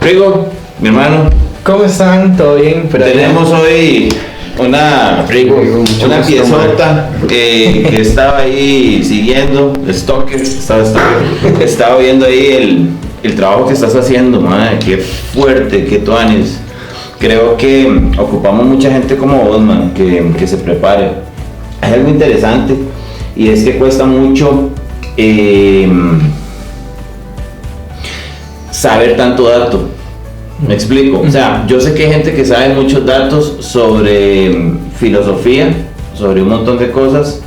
Rigo, mi hermano, ¿Cómo están? ¿Todo bien? tenemos hoy una piezota que estaba ahí siguiendo, Stalker, estaba viendo ahí el trabajo que estás haciendo, madre, qué fuerte, qué tuanis. Creo que ocupamos mucha gente como vos, man, que se prepare. Hay algo interesante y es que cuesta mucho saber tanto dato. Me explico, o sea, yo sé que hay gente que sabe muchos datos sobre filosofía, sobre un montón de cosas,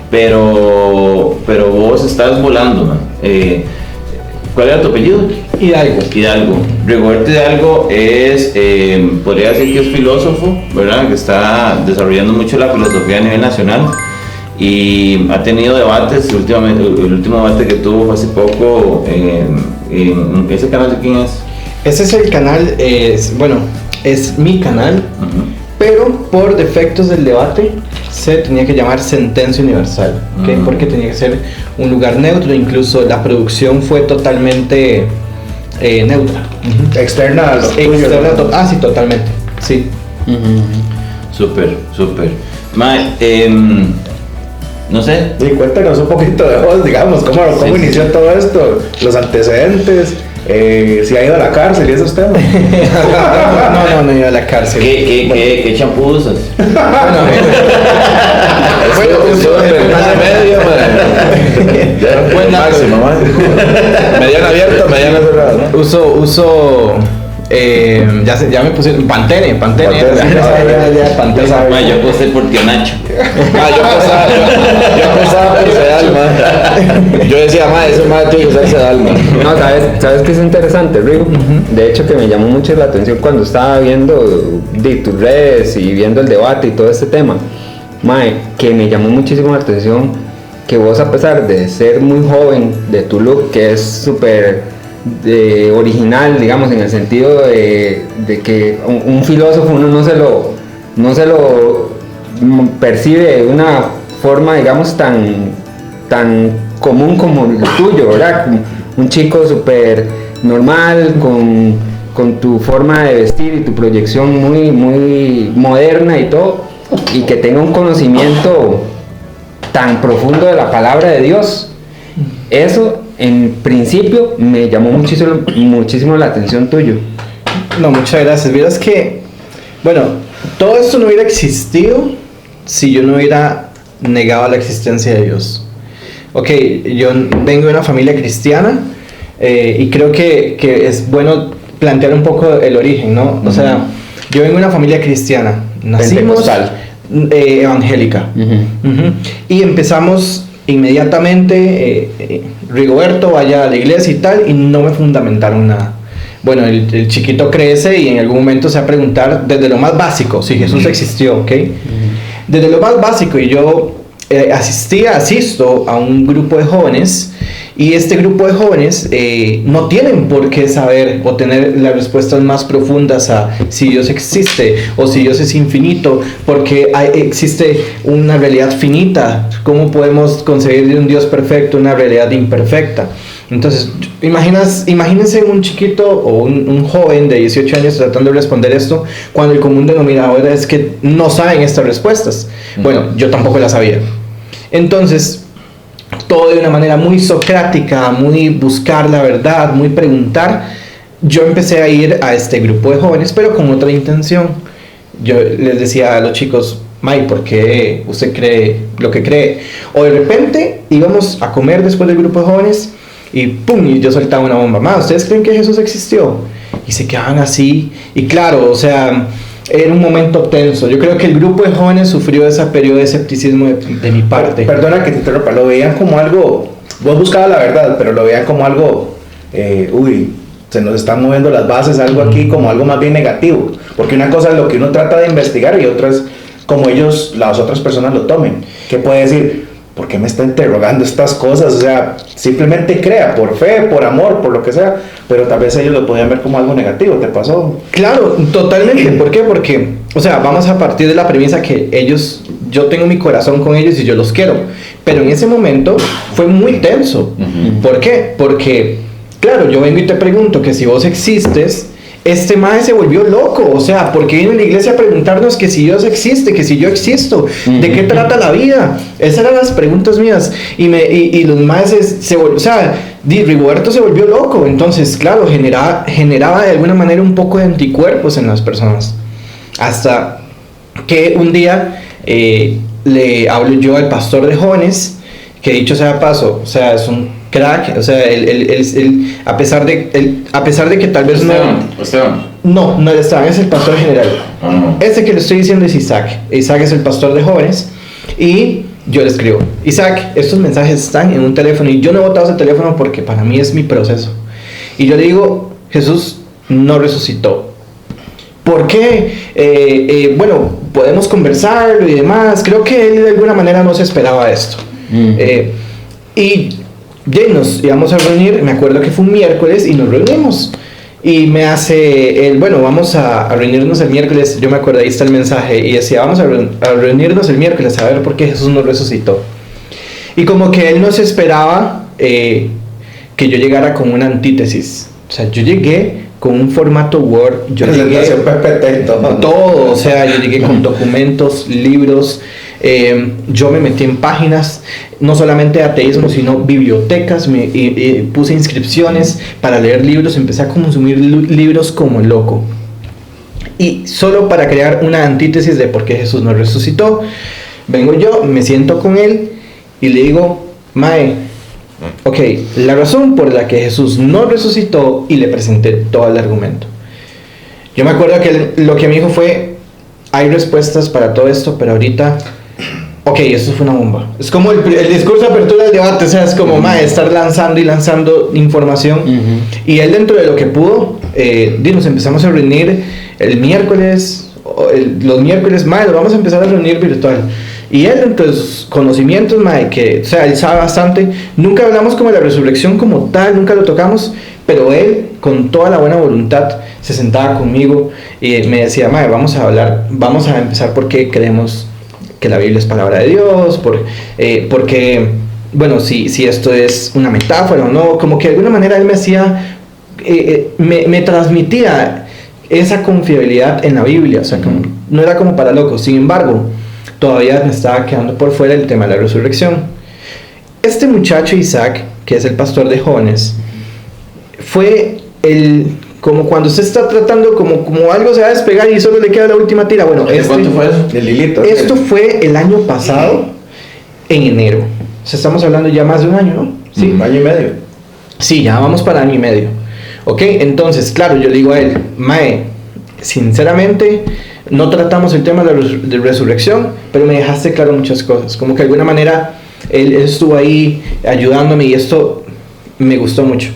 pero vos estás volando, man. ¿Cuál era tu apellido? Hidalgo. Rigoberto Hidalgo es, podría decir que es filósofo, ¿verdad? Que está desarrollando mucho la filosofía a nivel nacional y ha tenido debates. Últimamente, el último debate que tuvo fue hace poco en ese canal. ¿De quién es? Ese es el canal, es mi canal, pero por defectos del debate se tenía que llamar Sentencia Universal, ¿okay? Porque tenía que ser un lugar neutro, incluso la producción fue totalmente neutra. Externa a lo tuyo, ¿no? Sí, totalmente, sí. Súper. Mae, no sé. Y cuéntanos un poquito de vos, digamos, cómo inició todo esto, los antecedentes, si ha ido a la cárcel y esos temas. No he ido a la cárcel. ¿Qué champú usas? Mediana abierta, mediana cerrada. Uso ya me pusieron Pantene. Yo puse por tío Nacho. Yo pasaba por Sedal, yo decía, eso más tiene que ser Sedal, No, ¿sabes qué es interesante, Rigo? De hecho, que me llamó mucho la atención cuando estaba viendo tus redes y viendo el debate y todo este tema. Que me llamó muchísimo la atención que vos, a pesar de ser muy joven, de tu look, que es súper original, digamos, en el sentido de que un filósofo uno no se lo percibe de una forma, digamos, tan común como el tuyo, ¿verdad? Un chico súper normal, con tu forma de vestir y tu proyección muy, muy moderna y todo, y que tenga un conocimiento tan profundo de la palabra de Dios. Eso, en principio, me llamó muchísimo la atención tuyo. No, muchas gracias. Vieras que, todo esto no hubiera existido si yo no hubiera negado la existencia de Dios. Ok, yo vengo de una familia cristiana y creo que es bueno plantear un poco el origen, ¿no? O sea, yo vengo de una familia cristiana, nacimos evangélica, y empezamos inmediatamente, Rigoberto, vaya a la iglesia y tal, y no me fundamentaron nada. Bueno, el chiquito crece y en algún momento se va a preguntar desde lo más básico, si Jesús existió, ¿ok? Desde lo más básico, y yo asisto a un grupo de jóvenes, y este grupo de jóvenes no tienen por qué saber o tener las respuestas más profundas a si Dios existe o si Dios es infinito, porque existe una realidad finita. ¿Cómo podemos concebir de un Dios perfecto una realidad imperfecta? Entonces, imagínense un chiquito o un joven de 18 años tratando de responder esto, cuando el común denominador es que no saben estas respuestas. Bueno, yo tampoco las sabía. Entonces, todo de una manera muy socrática, muy buscar la verdad, muy preguntar, yo empecé a ir a este grupo de jóvenes, pero con otra intención. Yo les decía a los chicos, ¿por qué usted cree lo que cree? O de repente íbamos a comer después del grupo de jóvenes y ¡pum! Y yo soltaba una bomba. ¿Ustedes creen que Jesús existió? Y se quedaban así. Y claro, o sea, era un momento tenso. Yo creo que el grupo de jóvenes sufrió ese periodo de escepticismo de mi parte. Perdona que te interrumpa, lo veían como algo, vos buscabas la verdad, pero lo veían como algo, se nos están moviendo las bases, algo aquí como algo más bien negativo. Porque una cosa es lo que uno trata de investigar y otra es como las otras personas lo tomen. ¿Qué puede decir? ¿Por qué me está interrogando estas cosas? O sea, simplemente crea, por fe, por amor, por lo que sea, pero tal vez ellos lo podían ver como algo negativo. ¿Te pasó? Claro, totalmente. ¿Por qué? Porque, o sea, vamos a partir de la premisa que yo tengo mi corazón con ellos y yo los quiero, pero en ese momento fue muy tenso. ¿Por qué? Porque, claro, yo vengo y te pregunto que si vos existes, este mae se volvió loco, o sea, porque vino a la iglesia a preguntarnos que si Dios existe, que si yo existo, de qué trata la vida. Esas eran las preguntas mías. Y los maes se volvió, o sea, Rigoberto se volvió loco. Entonces, claro, generaba de alguna manera un poco de anticuerpos en las personas. Hasta que un día le hablo yo al pastor de jóvenes, que dicho sea de paso, o sea, es un crack, o sea, a pesar de que tal vez Esteban. no Esteban es el pastor general. Este que le estoy diciendo es Isaac. Isaac es el pastor de jóvenes y yo le escribo: Isaac, estos mensajes están en un teléfono y yo no he botado ese teléfono porque para mí es mi proceso. Y yo le digo: Jesús no resucitó. ¿Por qué? Bueno, podemos conversarlo y demás. Creo que él de alguna manera no se esperaba esto. Y nos íbamos a reunir, me acuerdo que fue un miércoles y nos reunimos. Y me hace bueno, vamos a reunirnos el miércoles. Yo me acuerdo, ahí está el mensaje. Y decía: vamos a reunirnos el miércoles a ver por qué Jesús no resucitó. Y como que él no se esperaba que yo llegara con una antítesis. O sea, yo llegué con un formato Word. Yo llegué todo. O sea, yo llegué con documentos, libros. Yo me metí en páginas, no solamente de ateísmo, sino bibliotecas, puse inscripciones para leer libros, empecé a consumir libros como loco. Y solo para crear una antítesis de por qué Jesús no resucitó, vengo yo, me siento con él y le digo: mae, ok, la razón por la que Jesús no resucitó, y le presenté todo el argumento. Yo me acuerdo que lo que me dijo fue: hay respuestas para todo esto, pero ahorita... Ok, eso fue una bomba. Es como el discurso de apertura del debate, o sea, es como estar lanzando información. Y él, dentro de lo que pudo, nos empezamos a reunir el miércoles, los miércoles, lo vamos a empezar a reunir virtual. Y él, dentro de sus conocimientos, que, o sea, él sabe bastante. Nunca hablamos como de la resurrección como tal, nunca lo tocamos, pero él, con toda la buena voluntad, se sentaba conmigo y me decía: vamos a empezar porque creemos que la Biblia es palabra de Dios, porque, bueno, si esto es una metáfora o no, como que de alguna manera él me hacía, me transmitía esa confiabilidad en la Biblia, o sea, no era como para locos. Sin embargo, todavía me estaba quedando por fuera el tema de la resurrección. Este muchacho Isaac, que es el pastor de jóvenes, fue como cuando usted está tratando, como algo se va a despegar y solo le queda la última tira. Bueno, ¿cuánto fue eso? El hilito. Esto fue el año pasado, en enero. O sea, estamos hablando ya más de un año, ¿no? Sí, un año y medio. Sí, ya vamos para año y medio. Ok, entonces, claro, yo le digo a él: mae, sinceramente, no tratamos el tema de la resurrección, pero me dejaste claro muchas cosas. Como que de alguna manera él estuvo ahí ayudándome y esto me gustó mucho.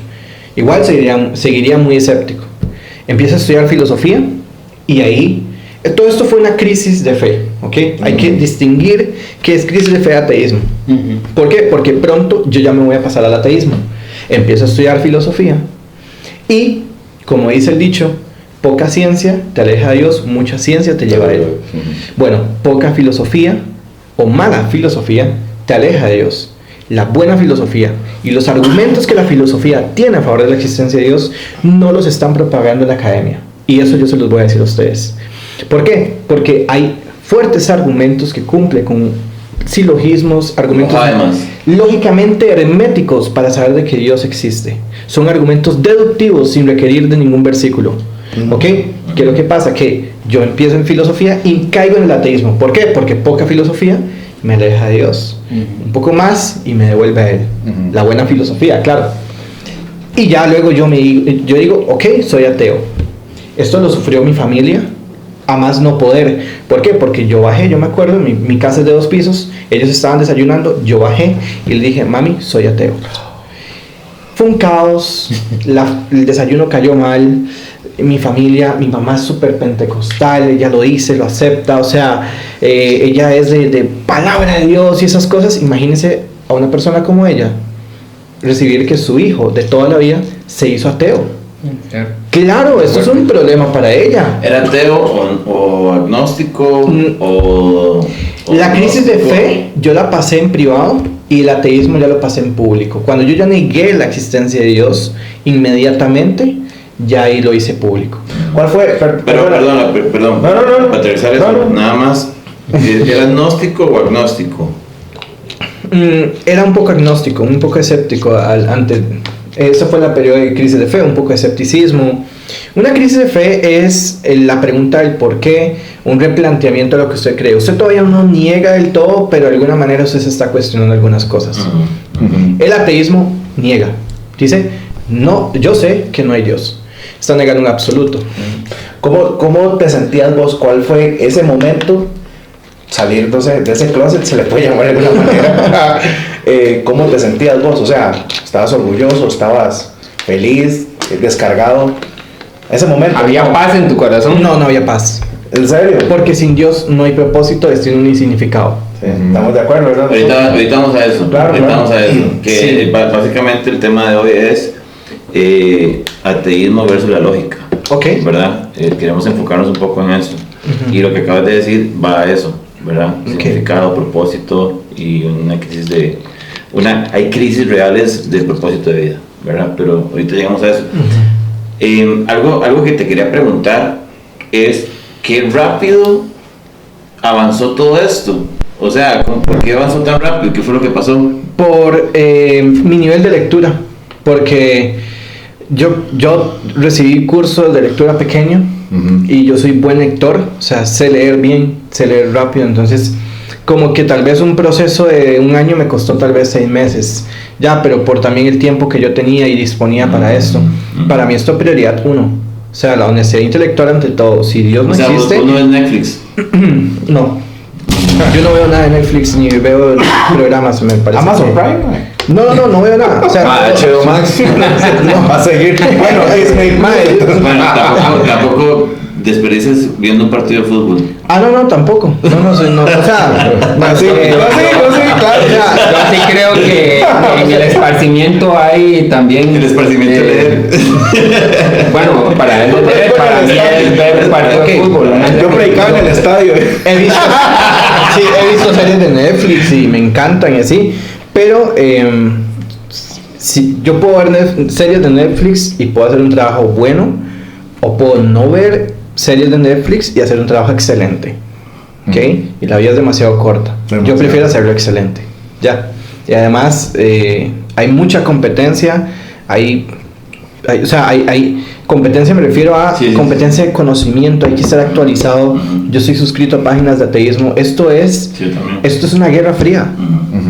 Igual seguiría muy escéptico. Empiezo a estudiar filosofía y ahí todo esto fue una crisis de fe, ¿ok? Hay que distinguir qué es crisis de fe de ateísmo. ¿Por qué? Porque pronto yo ya me voy a pasar al ateísmo. Empiezo a estudiar filosofía y, como dice el dicho, poca ciencia te aleja de Dios, mucha ciencia te lleva a Él. Bueno, poca filosofía o mala filosofía te aleja de Dios. La buena filosofía y los argumentos que la filosofía tiene a favor de la existencia de Dios no los están propagando en la academia. Y eso yo se los voy a decir a ustedes. ¿Por qué? Porque hay fuertes argumentos que cumplen con silogismos, argumentos lógicamente herméticos para saber de que Dios existe. Son argumentos deductivos sin requerir de ningún versículo. ¿Ok? ¿Qué es lo que pasa? Que yo empiezo en filosofía y caigo en el ateísmo. ¿Por qué? Porque poca filosofía me aleja de Dios. Un poco más y me devuelve a Él. La buena filosofía, claro. Y ya luego yo digo: ok, soy ateo. Esto lo sufrió mi familia a más no poder. ¿Por qué? Porque yo bajé, yo me acuerdo, mi casa es de 2 pisos, ellos estaban desayunando, yo bajé y le dije: mami, soy ateo. Fue un caos, el desayuno cayó mal. Mi familia, mi mamá es súper pentecostal, ella lo dice, lo acepta, o sea, ella es de palabra de Dios y esas cosas. Imagínense a una persona como ella recibir que su hijo de toda la vida se hizo ateo. Claro, esto es un problema para ella. ¿Era ateo o agnóstico? La crisis de fe yo la pasé en privado y el ateísmo ya lo pasé en público. Cuando yo ya negué la existencia de Dios, inmediatamente ya ahí lo hice público. ¿Cuál fue? Pero perdón, No. para aterrizar eso, nada más, ¿era gnóstico o agnóstico? Era un poco agnóstico, un poco escéptico ante... Esa fue la periodo de crisis de fe, un poco de escepticismo. Una crisis de fe es la pregunta del por qué, un replanteamiento de lo que usted cree. Usted todavía no niega del todo, pero de alguna manera usted se está cuestionando algunas cosas. El ateísmo niega. Dice, no, yo sé que no hay Dios. Está negando un absoluto. ¿Cómo te sentías vos? ¿Cuál fue ese momento? Salir de ese closet, se le puede llamar de alguna manera. ¿Cómo te sentías vos? O sea, ¿estabas orgulloso? ¿Estabas feliz? ¿Descargado? Ese momento. ¿Había paz en tu corazón? No había paz. ¿En serio? Porque sin Dios no hay propósito, destino ni significado. Sí, estamos de acuerdo, ¿verdad? Ahorita vamos a eso. Claro, ahorita claro. vamos a eso. Que Sí. básicamente el tema de hoy es ateísmo versus la lógica. Ok. ¿Verdad? Queremos enfocarnos un poco en eso. Y lo que acabas de decir va a eso, ¿verdad? Ok. Significado, propósito y una crisis de... hay crisis reales de propósito de vida, ¿verdad? Pero ahorita llegamos a eso. Algo que te quería preguntar es qué rápido avanzó todo esto. O sea, ¿por qué avanzó tan rápido? ¿Qué fue lo que pasó? Por mi nivel de lectura. Porque yo recibí cursos de lectura pequeño y yo soy buen lector. O sea, sé leer bien, sé leer rápido. Entonces, como que tal vez un proceso de un año me costó tal vez 6 meses. Ya, pero por también el tiempo que yo tenía y disponía para esto. Para mí esto es prioridad 1. O sea, la honestidad intelectual ante todo. Si Dios no O sea, existe... vos no ves Netflix. No. Yo no veo nada de Netflix ni veo programas, me parece. Amazon que- Prime. No veo nada. O sea, HBO Max. No, va a seguir. Bueno, Disney. Bueno, tampoco desperdices viendo un partido de fútbol. no, tampoco. No, o sea, Sí, claro. o sea, Yo sí creo que en el esparcimiento hay también... El esparcimiento de leer. Bueno, para él es leer, para mí es ver partido de fútbol. Yo predicaba en el estadio. he visto series de Netflix y me encantan y así, pero si yo puedo ver series de Netflix y puedo hacer un trabajo bueno, o puedo no ver series de Netflix y hacer un trabajo excelente. ¿Ok? Y la vida es demasiado corta. Yo prefiero hacerlo excelente. Ya. Y además hay mucha competencia. Hay competencia, me refiero a Sí. competencia de conocimiento. Hay que estar actualizado. Yo soy suscrito a páginas de ateísmo. Esto es una guerra fría.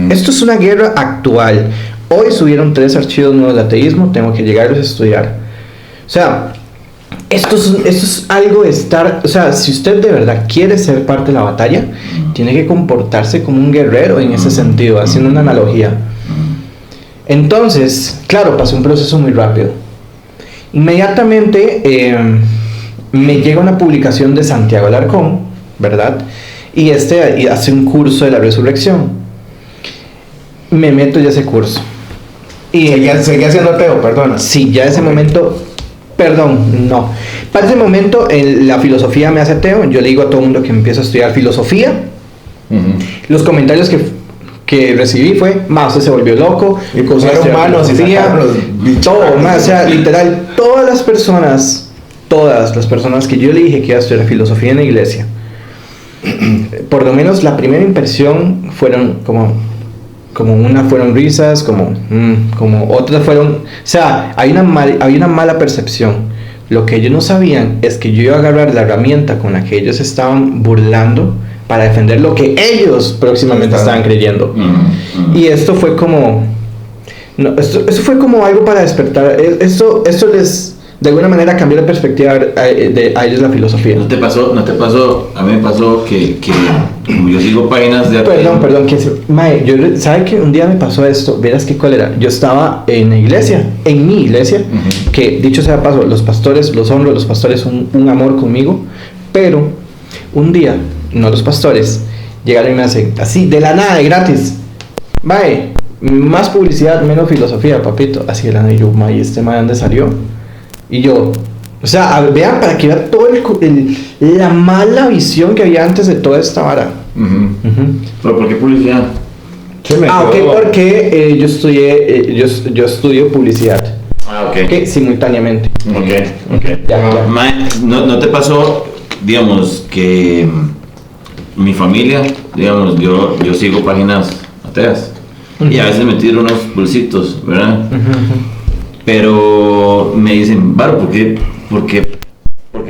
Esto es una guerra actual. Hoy subieron 3 archivos nuevos de ateísmo. Tengo que llegarlos a estudiar. O sea, esto es algo de estar... O sea, si usted de verdad quiere ser parte de la batalla, tiene que comportarse como un guerrero en ese sentido, haciendo una analogía. Entonces, claro, pasó un proceso muy rápido. Inmediatamente me llega una publicación de Santiago Alarcón, ¿verdad? Y hace un curso de la resurrección. Me meto ya a ese curso. Y Seguía siendo ateo, perdona. sí, ya ese momento, perdón, no. Para ese momento la filosofía me hace ateo. Yo le digo a todo el mundo que empiezo a estudiar filosofía. Los comentarios que recibí fue, usted se volvió loco, Y pusieron estudiar manos y filosofía, sacaron los bichos. todo, o sea, literal, todas las personas que yo le dije que iba a estudiar filosofía en la iglesia, por lo menos la primera impresión fueron como una fueron risas, como otras fueron, o sea, hay una mala percepción. Lo que ellos no sabían es que yo iba a agarrar la herramienta con la que ellos estaban burlando para defender lo que ellos próximamente estaban creyendo. Y esto fue como esto fue como algo para despertar. Esto les de alguna manera cambió la perspectiva a ellos la filosofía. ¿No te pasó? A mí me pasó que como yo sigo páginas de ateísmo. Perdón, ¿sabe que un día me pasó esto? Verás que cuál era. Yo estaba en mi iglesia, que dicho sea de paso, los pastores, los honro, los pastores son un amor conmigo, pero un día, no los pastores, llegaron y me hacen así, de la nada, de gratis. Más publicidad, menos filosofía, papito. Así de la nada, y yo, ¿este man de dónde salió? Y yo, o sea, vean para que vean todo la mala visión que había antes de toda esta vara. ¿Pero por qué publicidad? Ok, porque yo estudio publicidad. Ah, ok. Que simultáneamente. Ok. Ya. Mae, ¿no te pasó, digamos, que mi familia, digamos, yo sigo páginas ateas y a veces me tiro unos pulsitos, ¿verdad? Pero me dicen, Varo, ¿por qué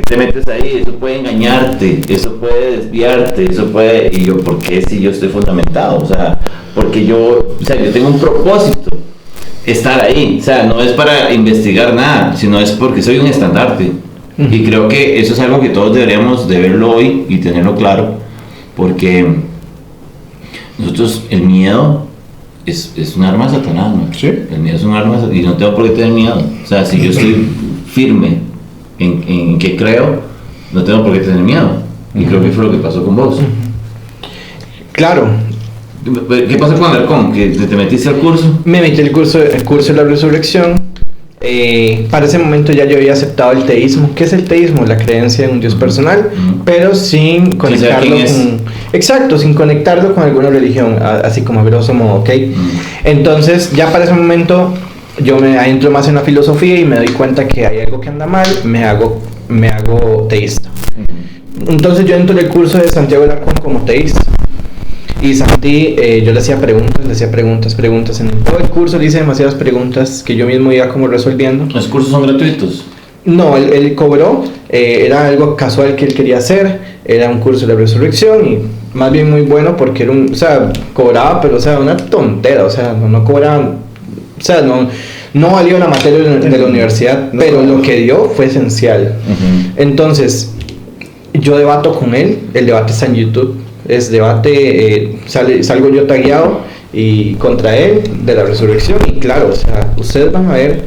te metes ahí? Eso puede engañarte, eso puede desviarte, eso puede... Y yo, ¿por qué si yo estoy fundamentado? O sea, porque yo tengo un propósito, estar ahí. O sea, no es para investigar nada, sino es porque soy un estandarte. Y creo que eso es algo que todos deberíamos de verlo hoy y tenerlo claro, porque nosotros, el miedo es un arma de Satanás, ¿no? Sí. El miedo es un arma de Satanás y no tengo por qué tener miedo. O sea, si yo estoy firme en que creo, no tengo por qué tener miedo. Y creo que fue lo que pasó con vos. Claro, ¿Qué pasó con Alarcón? ¿Que te metiste al curso? me metí el curso de la resurrección. Para ese momento ya yo había aceptado el teísmo. ¿Qué es el teísmo? La creencia en un Dios personal, pero sin conectarlo con... Exacto, sin conectarlo con alguna religión, así como a grosso modo, ¿ok? Entonces, ya para ese momento yo me adentro más en la filosofía y me doy cuenta que hay algo que anda mal, me hago teísta. Entonces yo entro en el curso de Santiago Alarcón como teísta. Y Santi, yo le hacía preguntas. En todo el curso le hice demasiadas preguntas que yo mismo iba como resolviendo. ¿Los cursos son gratuitos? No, él cobró, era algo casual que él quería hacer, era un curso de resurrección y más bien muy bueno porque era cobraba, pero una tontera, no cobraban, no valía la materia de la universidad, pero lo que dio fue esencial. Entonces, yo debato con él, el debate está en YouTube. Es debate, salgo yo tagueado y contra él de la resurrección y claro, ustedes van a ver,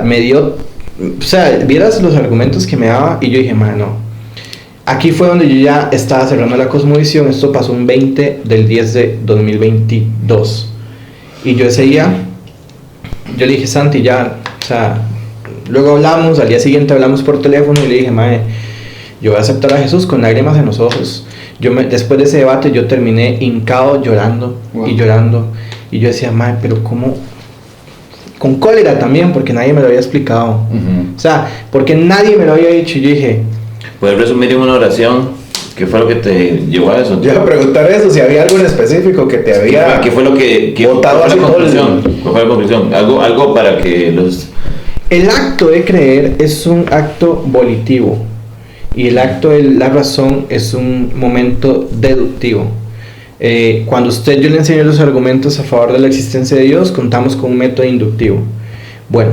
me dio, vieras los argumentos que me daba y yo dije, no, aquí fue donde yo ya estaba cerrando la cosmovisión. Esto pasó un 20 del 10 de 2022 y yo ese día, yo le dije, Santi, ya, luego hablamos, al día siguiente hablamos por teléfono y le dije, yo voy a aceptar a Jesús con lágrimas en los ojos. Después de ese debate yo terminé hincado llorando. Wow. Y llorando y yo decía, pero ¿cómo? Con cólera también porque nadie me lo había explicado, porque nadie me lo había dicho. Y yo dije, ¿puedes resumir en una oración qué fue lo que te llevó a eso? Yo iba a preguntar eso, si había algo en específico que te había... ¿Qué fue lo que botado así? ¿Cuál fue la conclusión? Algo para que los... El acto de creer es un acto volitivo. Y el acto de la razón es un momento deductivo. Cuando yo le enseño los argumentos a favor de la existencia de Dios, contamos con un método inductivo. Bueno,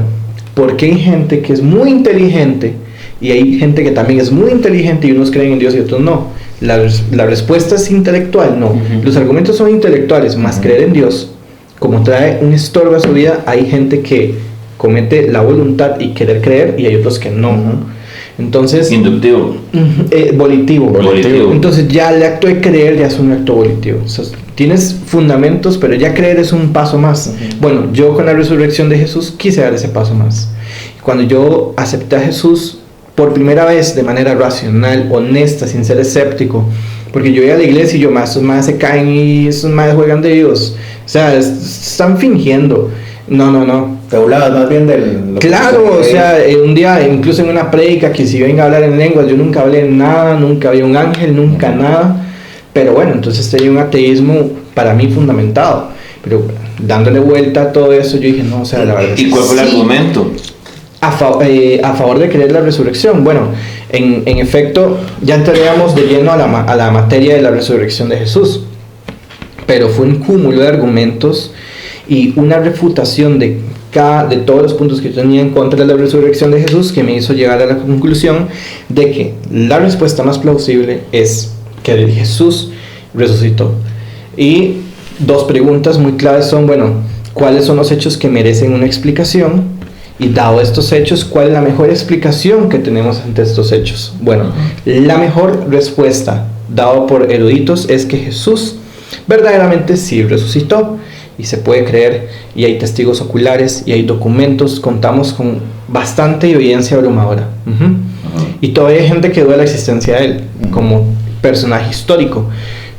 porque hay gente que es muy inteligente y hay gente que también es muy inteligente y unos creen en Dios y otros no? La respuesta es intelectual, no. Los argumentos son intelectuales, más creer en Dios, como trae un estorbo a su vida, hay gente que comete la voluntad y querer creer y hay otros que no. Entonces, inductivo, volitivo. Entonces ya el acto de creer ya es un acto volitivo. Tienes fundamentos, pero ya creer es un paso más. Bueno, yo con la resurrección de Jesús quise dar ese paso más. Cuando yo acepté a Jesús por primera vez de manera racional, honesta, sin ser escéptico, porque yo iba a la iglesia y estos más se caen y estos más juegan de Dios, están fingiendo. No. Te hablabas más bien del... Claro, un día, incluso en una prédica, que si venga a hablar en lenguas, yo nunca hablé nada, nunca vi un ángel, nunca nada. Pero bueno, entonces tenía un ateísmo para mí fundamentado. Pero dándole vuelta a todo eso, yo dije, no, la verdad. ¿Y cuál fue el argumento? A favor de creer la resurrección. Bueno, en efecto, ya entraríamos de lleno a la materia de la resurrección de Jesús. Pero fue un cúmulo de argumentos y una refutación de todos los puntos que yo tenía en contra de la resurrección de Jesús que me hizo llegar a la conclusión de que la respuesta más plausible es que Jesús resucitó. Y dos preguntas muy claves son, ¿cuáles son los hechos que merecen una explicación? Y dado estos hechos, ¿cuál es la mejor explicación que tenemos ante estos hechos? La mejor respuesta dada por eruditos es que Jesús verdaderamente sí resucitó. Y se puede creer, y hay testigos oculares, y hay documentos, contamos con bastante evidencia abrumadora. Y todavía hay gente que duda de la existencia de él como personaje histórico.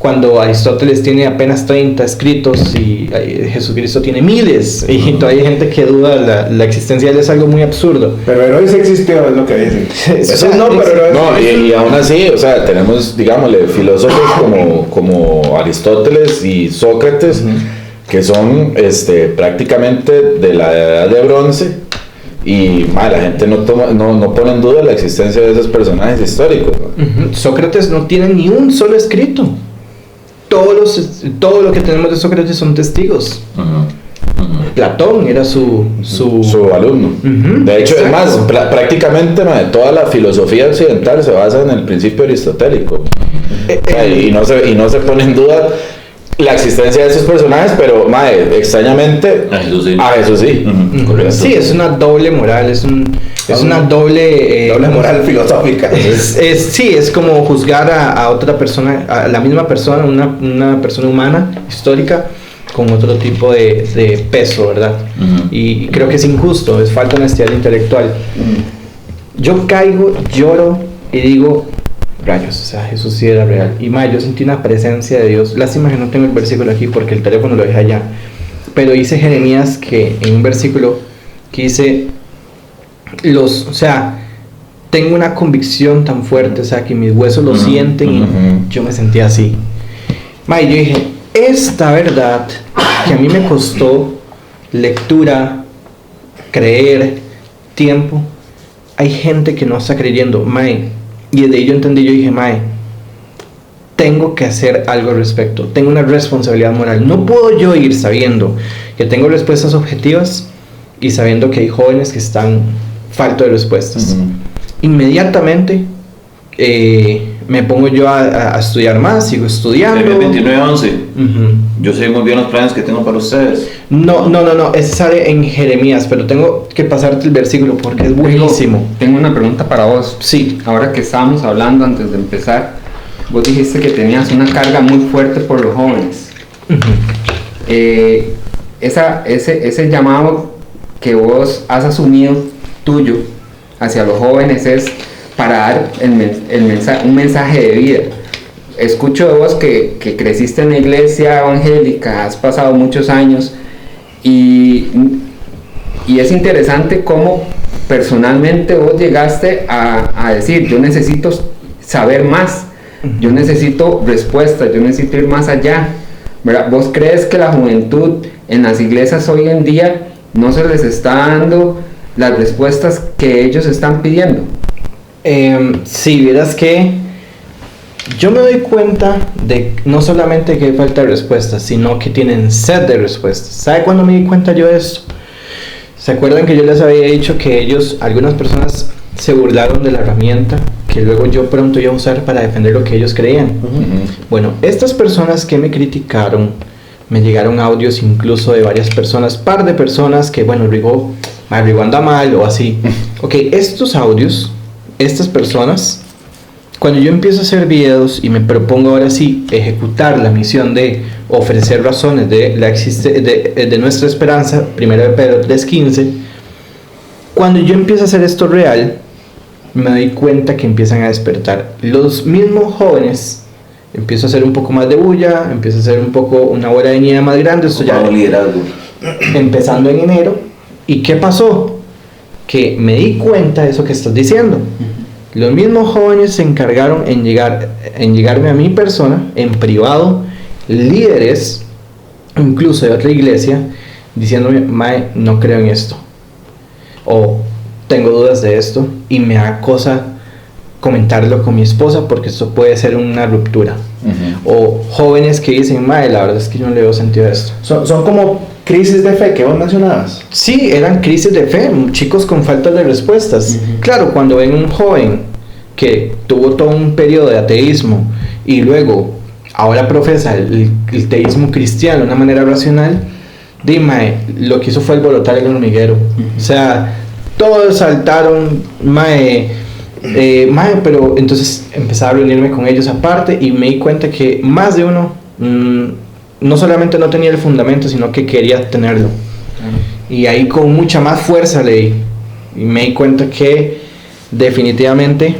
cuando Aristóteles tiene apenas 30 escritos y Jesucristo tiene miles, y todavía hay gente que duda la existencia de él, es algo muy absurdo. Pero Herodes sí existió, es lo que dicen. Eso no, pero Herodes No, y aún así, o sea, tenemos, digámosle, filósofos como Aristóteles y Sócrates, que son prácticamente de la edad de bronce, y la gente no pone en duda la existencia de esos personajes históricos, ¿no? Sócrates no tiene ni un solo escrito. Todo lo que tenemos de Sócrates son testigos. Platón era su alumno. De hecho, exacto. es más, prácticamente toda la filosofía occidental se basa en el principio aristotélico. Y no se pone en duda la existencia de esos personajes, pero extrañamente A Jesús sí. Correcto. Sí, es una doble moral, es una doble doble moral filosófica. Sí, es como juzgar a otra persona, a la misma persona, una persona humana, histórica, con otro tipo de peso, ¿verdad? Y creo que es injusto, es falta de honestidad intelectual. Yo caigo, lloro y digo, rayos, o sea, Jesús sí era real. Y yo sentí una presencia de Dios. Lástima que no tengo el versículo aquí porque el teléfono lo dejé allá. Pero dice Jeremías que en un versículo que dice, o sea, tengo una convicción tan fuerte, o sea, que mis huesos lo sienten y yo me sentía así. Yo dije, esta verdad que a mí me costó lectura, creer, tiempo, hay gente que no está creyendo, y de ahí yo entendí, yo dije, tengo que hacer algo al respecto, tengo una responsabilidad moral, no puedo yo ir sabiendo que tengo respuestas objetivas y sabiendo que hay jóvenes que están falto de respuestas. Inmediatamente me pongo yo a estudiar más, sigo estudiando. 29:11. Yo sé muy bien los planes que tengo para ustedes. No, ese sale en Jeremías, pero tengo que pasarte el versículo porque es buenísimo. Tengo una pregunta para vos. Sí. Ahora que estábamos hablando antes de empezar, vos dijiste que tenías una carga muy fuerte por los jóvenes. Ese llamado que vos has asumido tuyo hacia los jóvenes es para dar un mensaje de vida. Escucho de vos que creciste en la iglesia evangélica, has pasado muchos años y es interesante cómo personalmente vos llegaste a decir, yo necesito saber más, yo necesito respuestas, yo necesito ir más allá, ¿verdad? ¿Vos crees que la juventud en las iglesias hoy en día no se les está dando las respuestas que ellos están pidiendo? Sí, verás que yo me doy cuenta de no solamente que hay falta de respuestas, sino que tienen sed de respuestas. ¿Sabe cuándo me di cuenta yo de esto? ¿Se acuerdan que yo les había dicho que algunas personas se burlaron de la herramienta que luego yo pronto iba a usar para defender lo que ellos creían? Bueno, estas personas que me criticaron, me llegaron audios incluso de varias personas, par de personas que, bueno, Rigo anda mal o así. Ok, estos audios, estas personas, cuando yo empiezo a hacer videos y me propongo ahora sí ejecutar la misión de ofrecer razones de nuestra esperanza, 1 de Pedro 3:15, cuando yo empiezo a hacer esto real, me doy cuenta que empiezan a despertar los mismos jóvenes. Empiezo a hacer un poco más de bulla, empiezo a hacer una bola de nieve más grande. Esto ya liderazgo. Empezando en enero. ¿Y qué pasó? Que me di cuenta de eso que estás diciendo. Los mismos jóvenes se encargaron en llegarme a mi persona, en privado, líderes, incluso de otra iglesia, diciéndome, no creo en esto, o tengo dudas de esto, y me da cosa comentarlo con mi esposa porque esto puede ser una ruptura. O jóvenes que dicen, la verdad es que yo no le veo sentido a esto. Son como crisis de fe que vos mencionabas. Sí, eran crisis de fe, chicos con falta de respuestas. Claro, cuando ven un joven que tuvo todo un periodo de ateísmo y luego ahora profesa el teísmo cristiano de una manera racional, lo que hizo fue alborotar el hormiguero. O sea, todos saltaron, pero entonces empecé a reunirme con ellos aparte y me di cuenta que más de uno no solamente no tenía el fundamento, sino que quería tenerlo. Y ahí con mucha más fuerza leí y me di cuenta que definitivamente,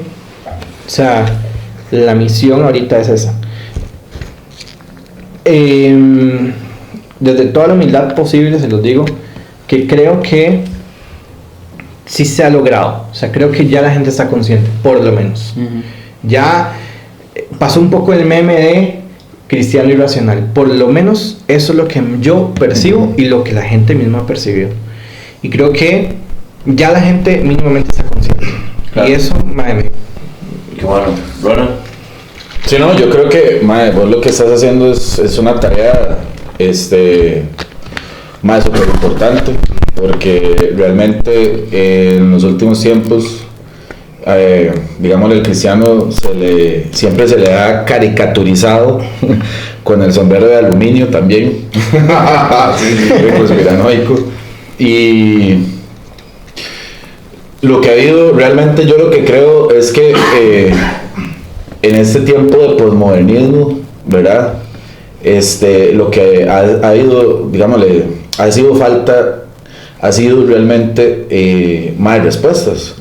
o sea, la misión ahorita es esa. desde toda la humildad posible se los digo, que creo que sí se ha logrado. O sea, creo que ya la gente está consciente, por lo menos. Ya pasó un poco el meme de cristiano irracional. Por lo menos eso es lo que yo percibo y lo que la gente misma percibió. Y creo que ya la gente mínimamente está consciente. Claro. Y eso, madre. Qué bueno. Ronald. Sí, no, yo creo que, mae, vos lo que estás haciendo es una tarea, más súper importante, porque realmente en los últimos tiempos, digamos, el cristiano siempre se le ha caricaturizado con el sombrero de aluminio también, muy conspiranoico, y lo que ha habido, realmente yo lo que creo es que en este tiempo de posmodernismo, ¿verdad? Lo que ha ido, digámosle, ha sido falta, ha sido realmente más respuestas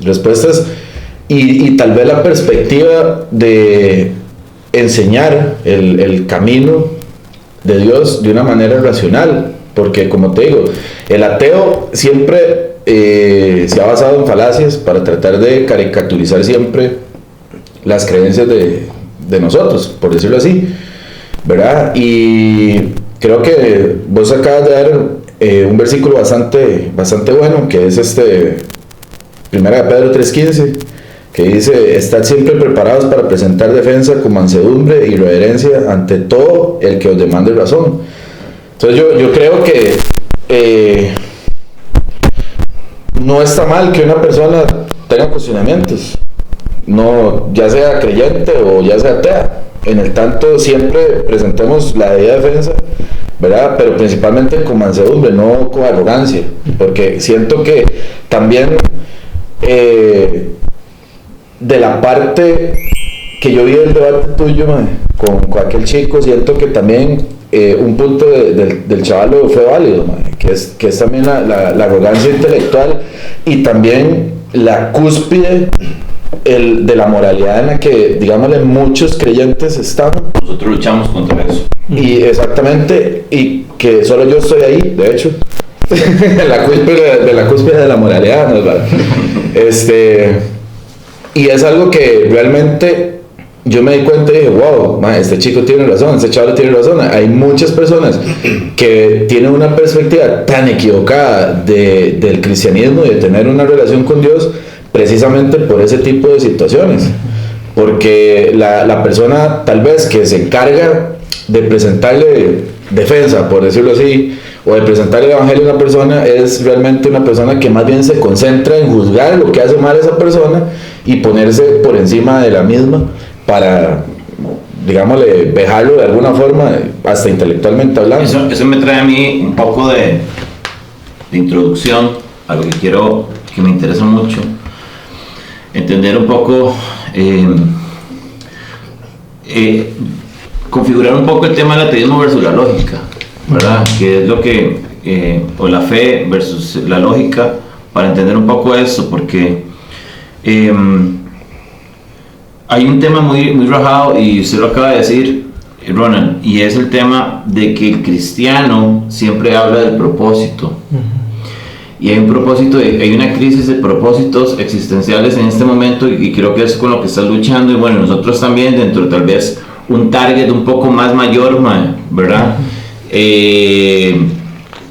y tal vez la perspectiva de enseñar el camino de Dios de una manera racional, porque como te digo, el ateo siempre se ha basado en falacias para tratar de caricaturizar siempre las creencias de nosotros, por decirlo así, ¿verdad? Y creo que vos acabas de dar un versículo bastante bueno, que es Primera de Pedro 3:15, que dice: estad siempre preparados para presentar defensa con mansedumbre y reverencia ante todo el que os demande razón. Entonces yo creo que no está mal que una persona tenga cuestionamientos, no, ya sea creyente o ya sea atea. En el tanto siempre presentemos la debida defensa, ¿verdad? Pero principalmente con mansedumbre, no con arrogancia, porque siento que también de la parte que yo vi del debate tuyo, con aquel chico, siento que también un punto del chaval fue válido, que es también la arrogancia intelectual y también la cúspide de la moralidad en la que, digámosle, muchos creyentes están. Nosotros luchamos contra eso. Y exactamente, y que solo yo estoy ahí, de hecho, la cúspide de la moralidad, ¿no? Y es algo que realmente yo me di cuenta y dije, wow, este chico tiene razón, este chaval tiene razón. Hay muchas personas que tienen una perspectiva tan equivocada del cristianismo y de tener una relación con Dios, precisamente por ese tipo de situaciones, porque la persona tal vez que se encarga de presentarle defensa, por decirlo así, o de presentar el evangelio a una persona, es realmente una persona que más bien se concentra en juzgar lo que hace mal esa persona y ponerse por encima de la misma para, digámosle, vejarlo de alguna forma, hasta intelectualmente hablando. Eso me trae a mí un poco de introducción a lo que me interesa mucho, entender un poco, configurar un poco el tema del ateísmo versus la lógica, ¿verdad? Que es lo que, o la fe versus la lógica, para entender un poco eso, porque hay un tema muy rajado, y usted lo acaba de decir, Ronald, y es el tema de que el cristiano siempre habla del propósito. Y hay un propósito, hay una crisis de propósitos existenciales en este momento, y creo que es con lo que estás luchando, y bueno, nosotros también, dentro tal vez un target un poco más mayor, ¿verdad?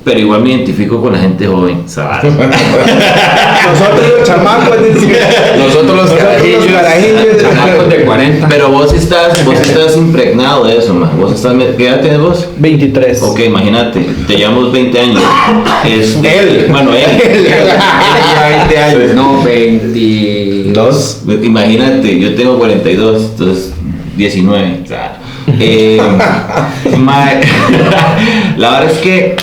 Pero igual me identifico con la gente joven, ¿sabes? Nosotros los chamacos, Nosotros los carajillos, Chamacos de 40. Pero vos estás impregnado de eso, man. ¿Qué edad tienes vos? 23. Ok, imagínate, te llevamos 20 años. Él. Bueno, él. Él lleva 20 años. No, 22. Imagínate, yo tengo 42, entonces 19. La verdad es que,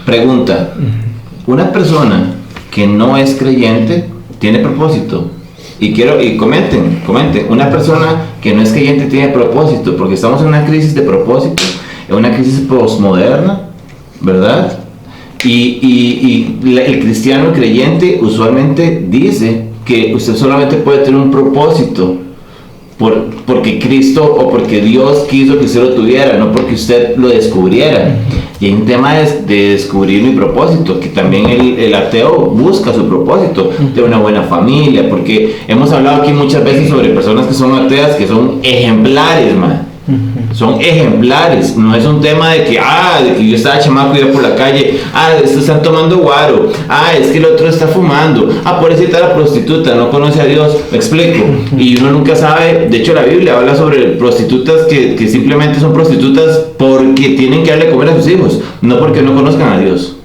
pregunta, una persona que no es creyente tiene propósito. Y comenten, una persona que no es creyente tiene propósito, porque estamos en una crisis de propósito, en una crisis postmoderna, ¿verdad? Y el cristiano creyente usualmente dice que usted solamente puede tener un propósito porque Cristo o porque Dios quiso que usted lo tuviera, no porque usted lo descubriera. Y hay un tema de descubrir mi propósito, que también el ateo busca su propósito de una buena familia, porque hemos hablado aquí muchas veces sobre personas que son ateas, que son ejemplares, man. Son ejemplares, no es un tema de que yo estaba chamaco y iba por la calle, estos están tomando guaro, es que el otro está fumando, pobrecita la prostituta, no conoce a Dios, me explico, y uno nunca sabe. De hecho la Biblia habla sobre prostitutas que simplemente son prostitutas porque tienen que darle a comer a sus hijos, no porque no conozcan a Dios.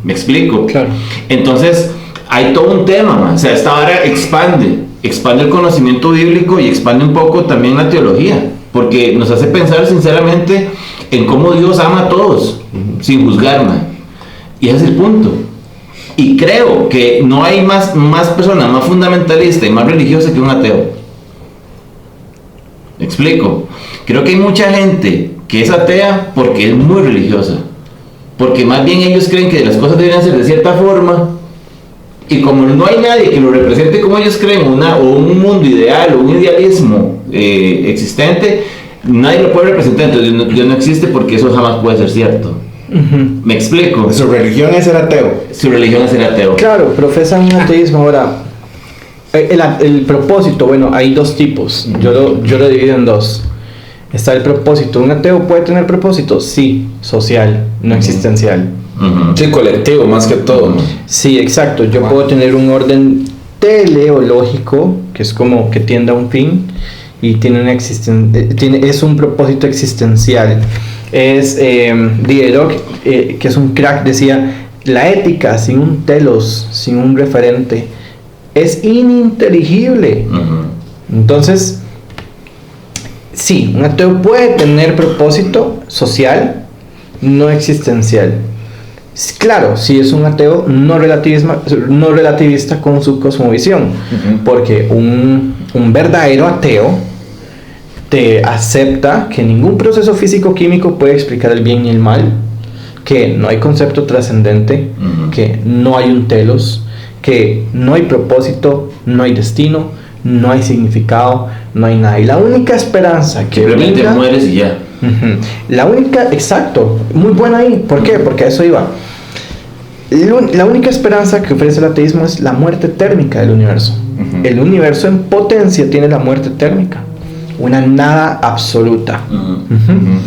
Me explico. Claro. Entonces hay todo un tema, man. O sea, esta vara expande el conocimiento bíblico y expande un poco también la teología, porque nos hace pensar sinceramente en cómo Dios ama a todos, sin juzgarme. Y ese es el punto. Y creo que no hay más persona más fundamentalista y más religiosa que un ateo. ¿Me explico? Creo que hay mucha gente que es atea porque es muy religiosa. Porque más bien ellos creen que las cosas deben ser de cierta forma. Y como no hay nadie que lo represente como ellos creen, o un mundo ideal, o un idealismo existente, nadie lo puede representar. Entonces Dios no existe porque eso jamás puede ser cierto. ¿Me explico? Su religión es ser ateo. Su religión es ser ateo. Claro, profesan un ateísmo. Ahora, el propósito, bueno, hay dos tipos. Yo lo divido en dos. Está el propósito. ¿Un ateo puede tener propósito? Sí, social, no existencial. Sí, colectivo más que todo, ¿no? Sí, exacto. Yo puedo tener un orden teleológico, que es como que tiende a un fin, y es un propósito existencial. Diderot, que es un crack, decía: la ética sin un telos, sin un referente, es ininteligible. Entonces, sí, un ateo puede tener propósito social, no existencial. Claro, si es un ateo no relativista con su cosmovisión, porque un verdadero ateo te acepta que ningún proceso físico-químico puede explicar el bien y el mal, que no hay concepto trascendente, que no hay un telos, que no hay propósito, no hay destino, no hay significado, no hay nada. Y la única esperanza que simplemente mueres y ya. La única, exacto, muy buena ahí. ¿Por qué? Porque a eso iba. La única esperanza que ofrece el ateísmo es la muerte térmica del universo. El universo en potencia tiene la muerte térmica, una nada absoluta.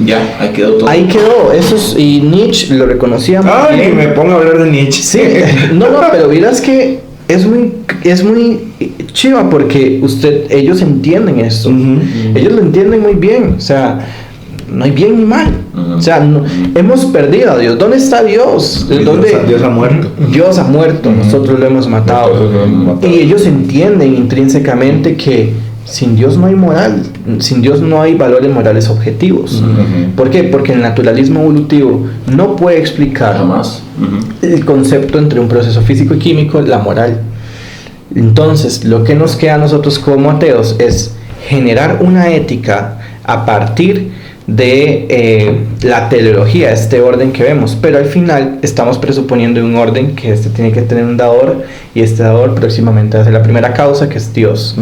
Ya, ahí quedó todo. Ahí quedó, eso es, y Nietzsche lo reconocía muy bien. Ni me pongo a hablar de Nietzsche. Sí, no, pero miras que es muy chiva porque ellos entienden esto. Ellos lo entienden muy bien. O sea, no hay bien ni mal. O sea, hemos perdido a Dios. ¿Dónde está Dios? Dios ha muerto. Dios ha muerto, nosotros lo hemos matado. Y ellos entienden intrínsecamente que sin Dios no hay moral, sin Dios no hay valores morales objetivos. ¿Por qué? Porque el naturalismo evolutivo no puede explicar jamás el concepto entre un proceso físico y químico, la moral. Entonces, lo que nos queda a nosotros como ateos es generar una ética a partir de la teleología, este orden que vemos, pero al final estamos presuponiendo un orden que tiene que tener un dador, y este dador próximamente va a ser la primera causa, que es Dios.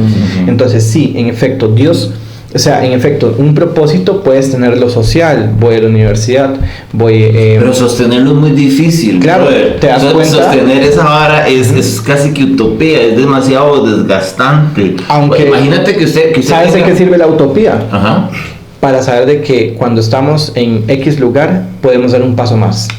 Entonces sí, en efecto, Dios, o sea, en efecto, un propósito puedes tenerlo social. Voy a la universidad, pero sostenerlo es muy difícil. Claro, te das cuenta. Sostener esa vara es casi que utopía, es demasiado desgastante. Aunque, imagínate que usted ¿sabes en qué sirve la utopía? Ajá. Para saber de que cuando estamos en X lugar podemos dar un paso más.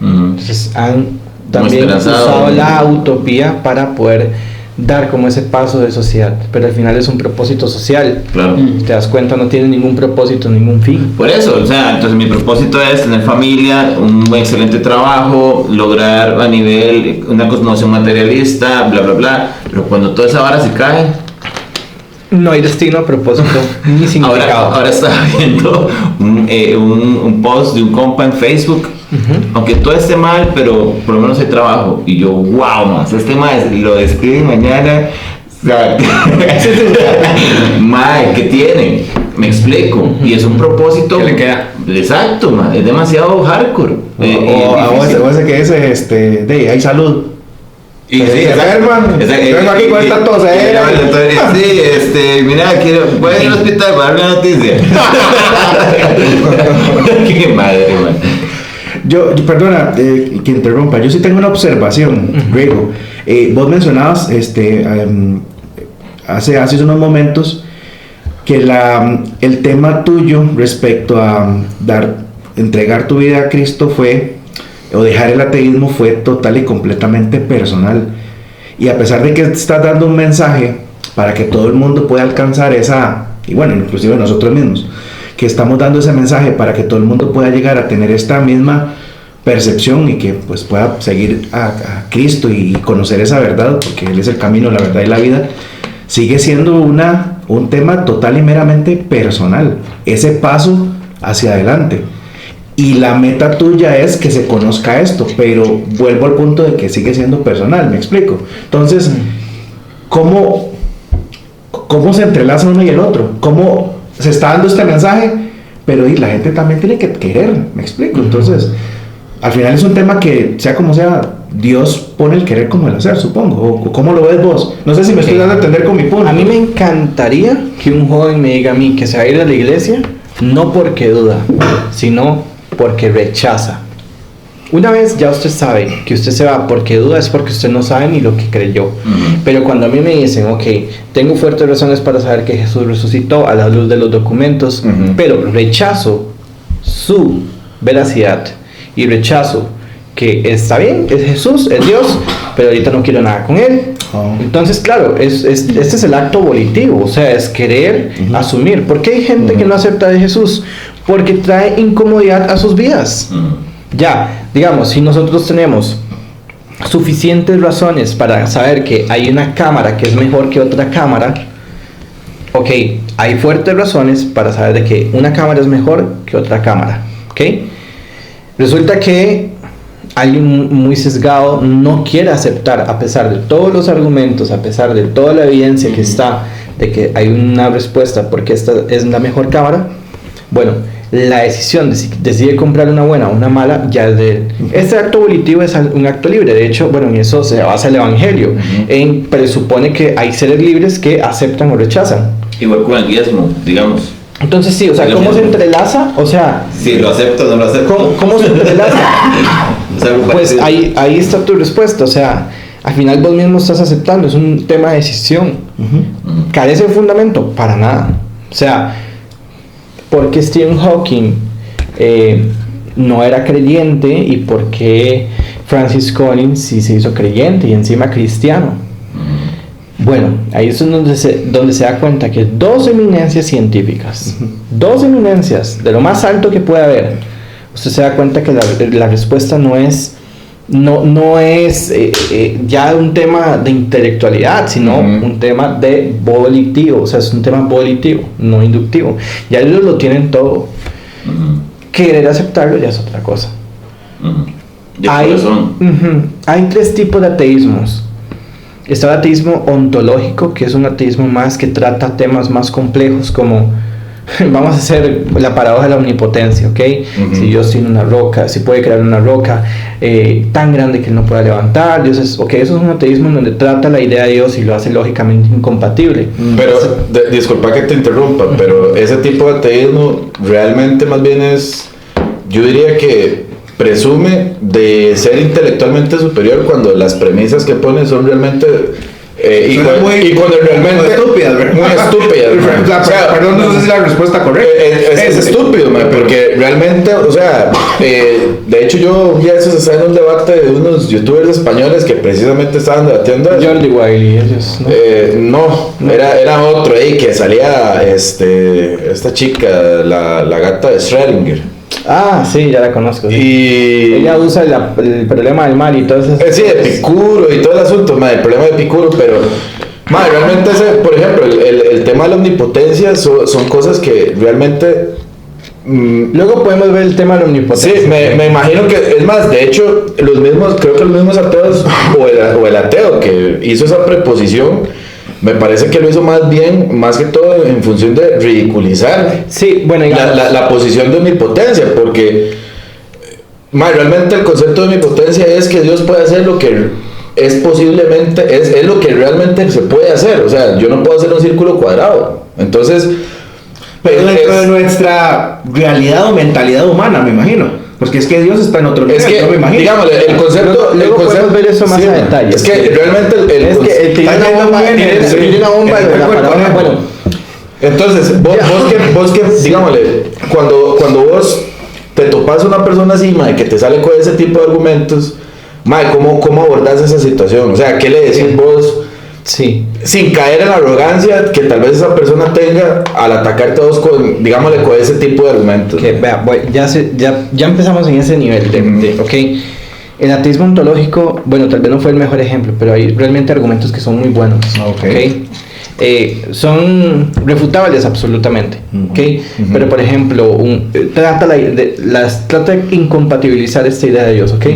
Entonces han también usado la utopía para poder dar como ese paso de sociedad, pero al final es un propósito social. Claro. Te das cuenta, no tiene ningún propósito, ningún fin. Por eso, o sea, entonces mi propósito es tener familia, un excelente trabajo, lograr a nivel una cosmovisión materialista, bla bla bla, pero cuando toda esa vara se cae, no hay destino, propósito, ni significado. Ahora estaba viendo un post de un compa en Facebook. Aunque todo esté mal, pero por lo menos hay trabajo. Y yo, wow, más este más lo describe mañana. Mae, ¿qué tiene? Me explico. Y es un propósito. ¿Qué le queda? Exacto, man. Es demasiado hardcore. O ese que dice, hay salud. Y sí, se exacto. enferman. Vengo aquí con esta tosera. Sí, mira, voy a ir al hospital para dar una noticia. Qué madre, man. Perdona que interrumpa, yo sí tengo una observación, Rigo. Vos mencionabas hace unos momentos que el tema tuyo respecto a entregar tu vida a Cristo o dejar el ateísmo fue total y completamente personal. Y a pesar de que estás dando un mensaje para que todo el mundo pueda alcanzar y bueno, inclusive nosotros mismos, que estamos dando ese mensaje para que todo el mundo pueda llegar a tener esta misma percepción y que pues pueda seguir a Cristo y conocer esa verdad, porque Él es el camino, la verdad y la vida, sigue siendo un tema total y meramente personal, ese paso hacia adelante. Y la meta tuya es que se conozca esto, pero vuelvo al punto de que sigue siendo personal, ¿me explico? Entonces, ¿cómo se entrelaza uno y el otro? ¿Cómo se está dando este mensaje? Pero la gente también tiene que querer, ¿me explico? Entonces, al final es un tema que, sea como sea, Dios pone el querer como el hacer, supongo. ¿O cómo lo ves vos? No sé si me estoy dando a entender con mi punto. A mí me encantaría que un joven me diga a mí que se va a ir a la iglesia, no porque duda, sino porque rechaza. Una vez ya usted sabe que usted se va porque duda, es porque usted no sabe ni lo que creyó. Pero cuando a mí me dicen, ok, tengo fuertes razones para saber que Jesús resucitó a la luz de los documentos, pero rechazo su veracidad y rechazo que está bien, es Jesús, es Dios, pero ahorita no quiero nada con Él. Entonces, claro, este es el acto volitivo, o sea, es querer asumir. ¿Por qué hay gente que no acepta de Jesús? Porque trae incomodidad a sus vidas. Ya, digamos, si nosotros tenemos suficientes razones para saber que hay una cámara que es mejor que otra cámara, ok, hay fuertes razones para saber de que una cámara es mejor que otra cámara, ok. Resulta que alguien muy sesgado no quiere aceptar, a pesar de todos los argumentos, a pesar de toda la evidencia que está de que hay una respuesta porque esta es la mejor cámara. Bueno, la decisión de si decide comprar una buena o una mala ya es de él. Este acto volitivo es un acto libre. De hecho, bueno, en eso se basa el evangelio. Presupone que hay seres libres que aceptan o rechazan. Igual con el diezmo, digamos. Entonces sí, o sea, ¿cómo se entrelaza? O sea, si lo acepto o no lo acepto. ¿Cómo se entrelaza? Pues parecido. ahí está tu respuesta. O sea, al final vos mismo estás aceptando. Es un tema de decisión. ¿Carece de fundamento? Para nada. O sea, ¿por qué Stephen Hawking no era creyente y por qué Francis Collins sí se hizo creyente y encima cristiano? Bueno, ahí es donde se da cuenta que dos eminencias científicas, dos eminencias de lo más alto que puede haber, usted se da cuenta que la respuesta no es ya un tema de intelectualidad, sino un tema de volitivo, o sea, es un tema volitivo, no inductivo. Ya ellos lo tienen todo. Querer aceptarlo ya es otra cosa. Hay tres tipos de ateísmos. Está el ateísmo ontológico, que es un ateísmo más que trata temas más complejos como, vamos a hacer la paradoja de la omnipotencia, ¿ok? Si Dios tiene una roca, si puede crear una roca tan grande que él no pueda levantar, Dios es, ok, eso es un ateísmo en donde trata la idea de Dios y lo hace lógicamente incompatible. Pero, disculpa que te interrumpa, pero ese tipo de ateísmo realmente más bien es, yo diría que presume de ser intelectualmente superior cuando las premisas que pone son realmente y cuando realmente muy estúpidas, ¿verdad? muy estúpidas. O sea, perdón, no sé si la respuesta correcta es estúpido, man, porque realmente, o sea, de hecho yo un día eso estaba en un debate de unos youtubers españoles que precisamente estaban debatiendo eso. Jordi Wiley, ellos, ¿no? Era otro ahí que salía esta chica, la gata de Schrödinger. Ah, sí, ya la conozco. Sí. Y ella usa el problema del mal y todo eso. Sí, de Epicuro y todo el asunto, el problema de Epicuro, pero realmente por ejemplo, el tema de la omnipotencia son cosas que realmente luego podemos ver el tema de la omnipotencia. Sí, me imagino que, es más, de hecho, creo que los mismos ateos, o el ateo que hizo esa preposición, me parece que lo hizo más que todo en función de ridiculizar la posición de omnipotencia, porque realmente el concepto de omnipotencia es que Dios puede hacer lo que es posiblemente, es lo que realmente se puede hacer. O sea, yo no puedo hacer un círculo cuadrado. Entonces, Pero dentro de nuestra realidad o mentalidad humana, me imagino. Porque es que Dios está en otro nivel, es que, yo me imagino. digámosle, el concepto... Luego el podemos ver eso más sí, a detalle. Es que realmente Es que el tiene está una yendo bomba, muy bien en tiene una bomba el de la juego del paradoja. conejo. Bueno, Entonces, vos que digámosle, cuando vos te topas a una persona así, mae, que te sale con ese tipo de argumentos, mae, ¿cómo abordás esa situación? O sea, ¿qué le decís vos sí. sin caer en la arrogancia que tal vez esa persona tenga al atacar todos con, digámosle, con ese tipo de argumentos? Que vea, ya empezamos en ese nivel ok. El ateísmo ontológico, bueno, tal vez no fue el mejor ejemplo, pero hay realmente argumentos que son muy buenos. Ok. Son refutables absolutamente, ¿ok? Pero por ejemplo, trata de incompatibilizar esta idea de Dios, ¿ok?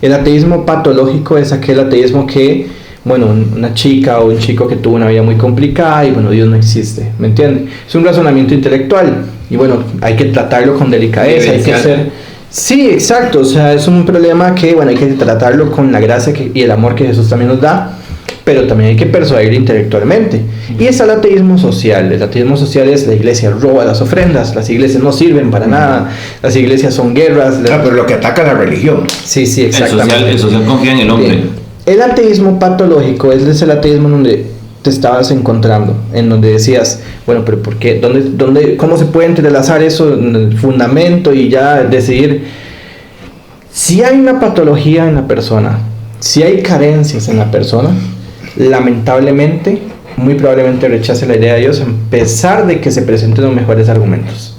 El ateísmo patológico es aquel ateísmo que, bueno, una chica o un chico que tuvo una vida muy complicada y bueno, Dios no existe, ¿me entiende? Es un razonamiento intelectual y bueno, hay que tratarlo con delicadeza, hay que hacer... Sí, exacto, o sea, es un problema que, bueno, hay que tratarlo con la gracia y el amor que Jesús también nos da, pero también hay que persuadir intelectualmente. Y es el ateísmo social. El ateísmo social es: la iglesia roba las ofrendas, las iglesias no sirven para nada, las iglesias son guerras. Pero lo que ataca la religión. Sí, exactamente. El social confía en el hombre. Bien. El ateísmo patológico es el ateísmo en donde te estabas encontrando, en donde decías, bueno, pero ¿por qué? ¿Cómo se puede entrelazar eso en el fundamento y ya decidir? Si hay una patología en la persona, si hay carencias en la persona, lamentablemente, muy probablemente rechace la idea de Dios, a pesar de que se presenten los mejores argumentos.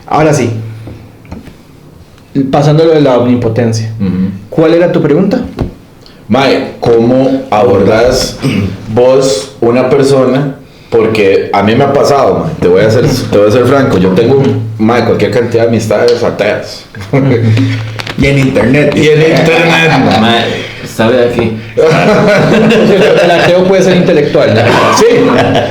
Ahora sí, pasando a lo de la omnipotencia. ¿Cuál era tu pregunta? Mae, ¿cómo abordás vos una persona? Porque a mí me ha pasado, mae, te voy a ser franco, yo tengo, mae, cualquier cantidad de amistades ateas. Y en internet. Mae, sabe aquí. El ateo puede ser intelectual, ¿no? Sí,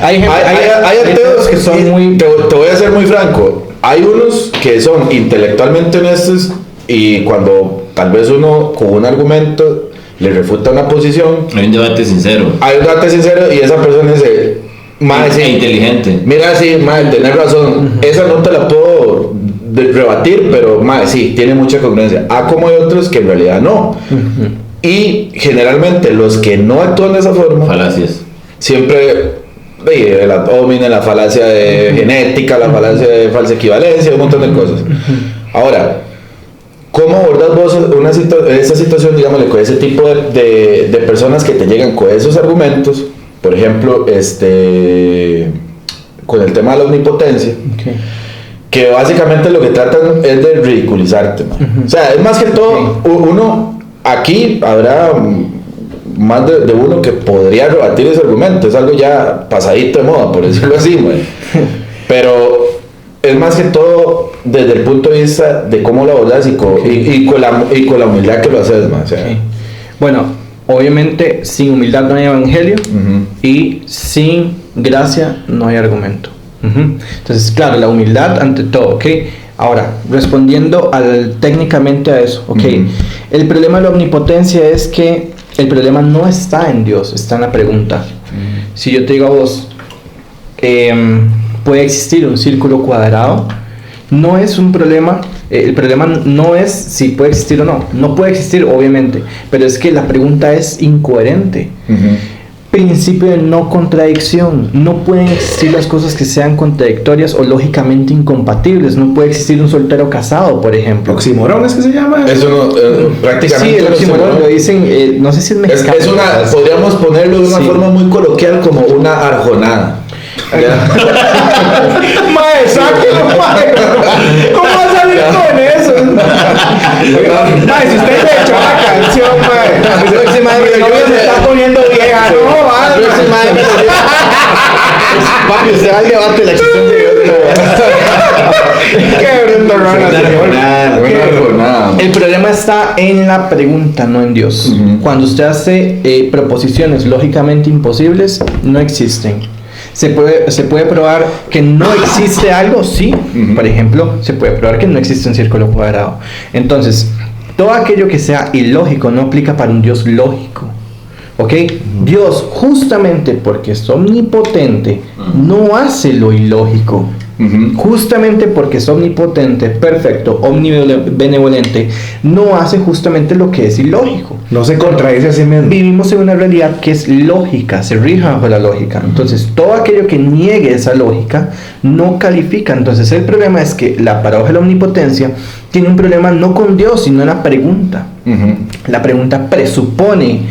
Hay ateos que son muy... Te voy a ser muy franco, hay unos que son intelectualmente honestos y cuando tal vez uno con un argumento le refuta una posición, Hay un debate sincero. hay un debate sincero y esa persona dice, mae, sí, Inteligente. mira, sí, mae, tenés razón, esa no te la puedo rebatir, pero mae, sí, tiene mucha congruencia. Como hay otros que en realidad no. Y generalmente los que no actúan de esa forma, Falacias. siempre el ad hominem, la falacia de genética, la falacia de falsa equivalencia, un montón de cosas. Ahora, ¿cómo abordas vos esa situación, digámosle, con ese tipo de personas que te llegan con esos argumentos? Por ejemplo, con el tema de la omnipotencia, que básicamente lo que tratan es de ridiculizarte, man. O sea, es más que todo, uno, aquí habrá más de uno que podría rebatir ese argumento, es algo ya pasadito de moda, por decirlo así, man. Pero es más que todo desde el punto de vista de cómo lo abordas y con la humildad que lo haces, man. O sea, Bueno, obviamente sin humildad no hay evangelio y sin gracia no hay argumento. Entonces, claro, la humildad ante todo, ¿ok? Ahora, respondiendo técnicamente a eso, ¿ok? El problema de la omnipotencia es que el problema no está en Dios, está en la pregunta. Si yo te digo a vos, ¿puede existir un círculo cuadrado? No es un problema, el problema no es si puede existir o no. No puede existir, obviamente, pero es que la pregunta es incoherente. Principio de no contradicción. No pueden existir las cosas que sean contradictorias o lógicamente incompatibles. No puede existir un soltero casado, por ejemplo. ¿Oxímoron es que se llama? eso no, prácticamente Sí, el no se oxímoron mueve. lo dicen, no sé si es mexicano. Podríamos ponerlo de una Sí. forma muy coloquial como una arjonada. Mae, sáquelo, mae. ¿Cómo va a salir con eso? Mae, si usted le echó la canción, mae. La próxima vez Mi novia se está poniendo vieja. No, La próxima vale. vez papi, usted va al debate la Qué bruto, Ronald. Una arjonada. El problema está en la pregunta, no en Dios. Cuando usted hace proposiciones lógicamente imposibles, no existen. ¿Se puede probar que no existe algo? Sí. Por ejemplo, se puede probar que no existe un círculo cuadrado. Entonces, todo aquello que sea ilógico no aplica para un Dios lógico. ¿Ok? Dios, justamente porque es omnipotente, no hace lo ilógico. Justamente porque es omnipotente, perfecto, omnibenevolente, no hace justamente lo que es ilógico. No se contradice a sí mismo. Vivimos en una realidad que es lógica, se rige bajo la lógica. Entonces, todo aquello que niegue esa lógica no califica. Entonces, el problema es que la paradoja de la omnipotencia tiene un problema no con Dios, sino en la pregunta. La pregunta presupone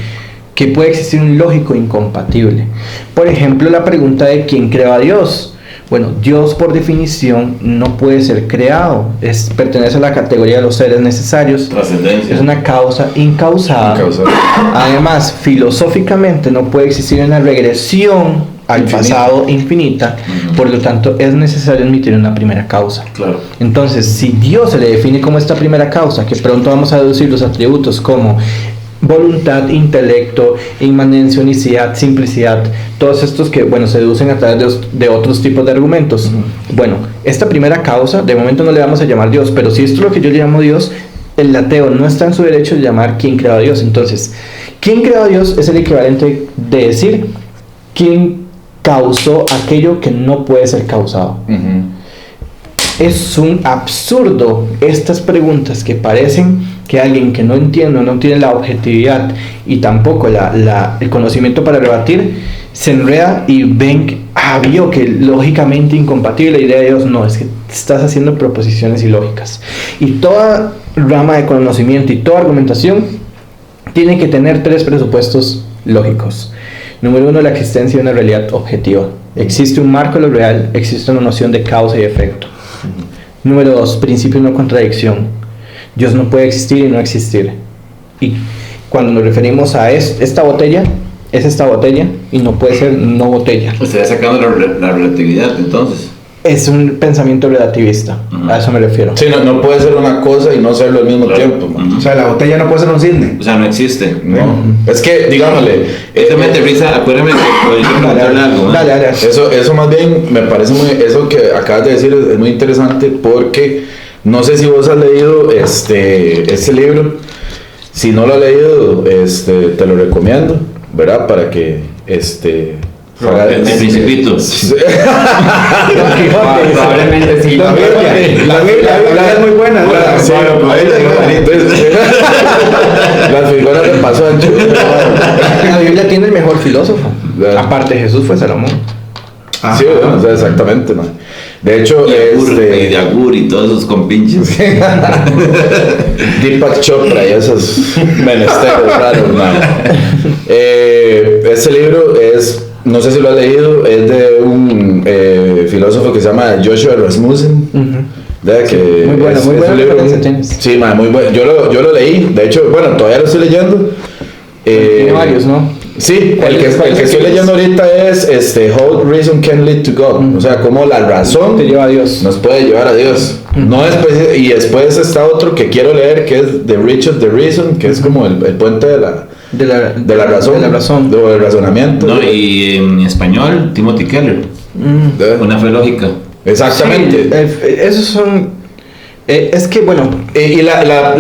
que puede existir un lógico incompatible. Por ejemplo, la pregunta de quién creó a Dios. Bueno, Dios por definición no puede ser creado, pertenece a la categoría de los seres necesarios, Trascendencia. es una causa incausada. Además, filosóficamente no puede existir una regresión al pasado infinita, por lo tanto es necesario admitir una primera causa. Claro. Entonces, si Dios se le define como esta primera causa, que pronto vamos a deducir los atributos como voluntad, intelecto, inmanencia, unicidad, simplicidad, todos estos que, bueno, se deducen a través de otros tipos de argumentos. Bueno, esta primera causa, de momento no le vamos a llamar Dios, pero si esto es lo que yo le llamo Dios, el ateo no está en su derecho de llamar quién creó a Dios. Entonces, quién creó a Dios es el equivalente de decir quién causó aquello que no puede ser causado. Es un absurdo estas preguntas que parecen que alguien que no entiende o no tiene la objetividad y tampoco el conocimiento para rebatir, se enreda y ven, vio que lógicamente incompatible la idea de Dios. No, es que estás haciendo proposiciones ilógicas. Y toda rama de conocimiento y toda argumentación tiene que tener 3 presupuestos lógicos. Número 1, la existencia de una realidad objetiva. Existe un marco de lo real, existe una noción de causa y efecto. Número 2, principio de no contradicción. Dios no puede existir y no existir. Y cuando nos referimos a esta botella, es esta botella y no puede ser no botella. Estaría sacando la relatividad, entonces. Es un pensamiento relativista, a eso me refiero. Sí, no puede ser una cosa y no serlo al mismo tiempo, man. O sea, la botella no puede ser un cisne. O sea, no existe. No. Es que, digámosle, Exactamente, Risa, acuérdame que yo preguntarle algo. Dale. eso más bien me parece eso que acabas de decir es muy interesante, porque no sé si vos has leído este libro. Si no lo has leído, te lo recomiendo, ¿verdad? Para que El Principito. Probablemente sí. La Biblia es muy buena. Las figuras del paso ancho. La Biblia tiene el mejor filósofo. Aparte de Jesús fue Salomón. Sí, bueno, o sea, exactamente, man. De hecho, de Agur y todos esos compinches. Deepak Chopra y esos menesteres raros, man. Este libro es, no sé si lo has leído, es de un filósofo que se llama Joshua Rasmussen. Que muy bueno, muy bueno. Sí, man, muy bueno. Yo lo leí, de hecho, bueno, todavía lo estoy leyendo. Tiene varios, ¿no? Sí, el que estoy leyendo ahorita es How Reason Can Lead to God. O sea, cómo la razón te lleva a Dios. Nos puede llevar a Dios. Y después está otro que quiero leer, que es The Bridge of the Reason, que es como el puente de la razón. Del razonamiento. No, y en español, Timothy Keller. Una fe lógica. Exactamente. Sí, esos son... es que, bueno... Y la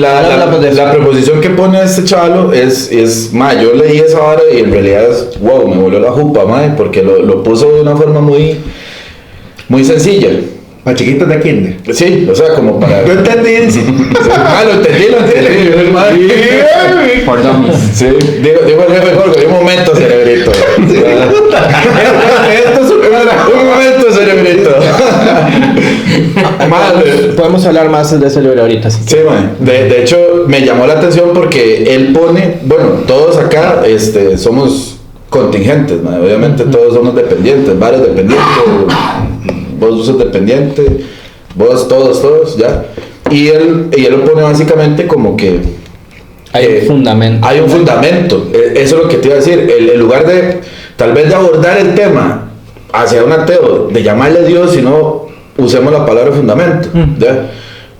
proposición que pone este chavalo es yo leí esa vara y en realidad wow, me voló la jupa, porque lo puso de una forma muy, muy sencilla. Para chiquitos de kinder. Sí, o sea, como para... Yo entendí. Lo entendí. Por dummies. Sí, digo el jefe Jorge, un momento, cerebrito. Un momento, cerebrito. Podemos hablar más de ese libro ahorita. Sí, man. De hecho, me llamó la atención porque él pone, bueno, todos acá somos contingentes, man. Obviamente todos somos dependientes, varios dependientes. Vos sos dependiente, vos, todos, ya. Y él lo pone básicamente como que hay un fundamento. Hay un fundamento. Eso es lo que te iba a decir. En lugar de, tal vez, de abordar el tema hacia un ateo, de llamarle Dios, sino usemos la palabra fundamento, ¿ya?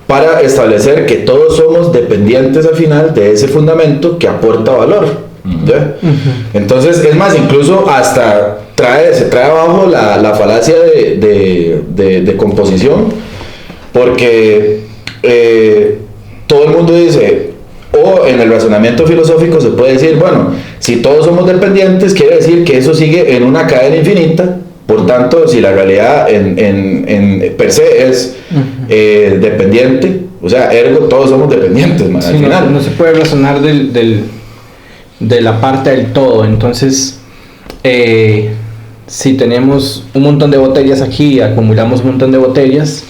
Para establecer que todos somos dependientes al final de ese fundamento que aporta valor, ¿ya? Entonces, es más, incluso hasta se trae abajo la falacia de composición, porque todo el mundo dice, O en el razonamiento filosófico se puede decir, bueno, si todos somos dependientes, quiere decir que eso sigue en una cadena infinita. Por tanto, si la realidad en per se es dependiente, o sea, ergo todos somos dependientes, man, al final. No se puede razonar de la parte del todo. Entonces, si tenemos un montón de botellas aquí, acumulamos un montón de botellas,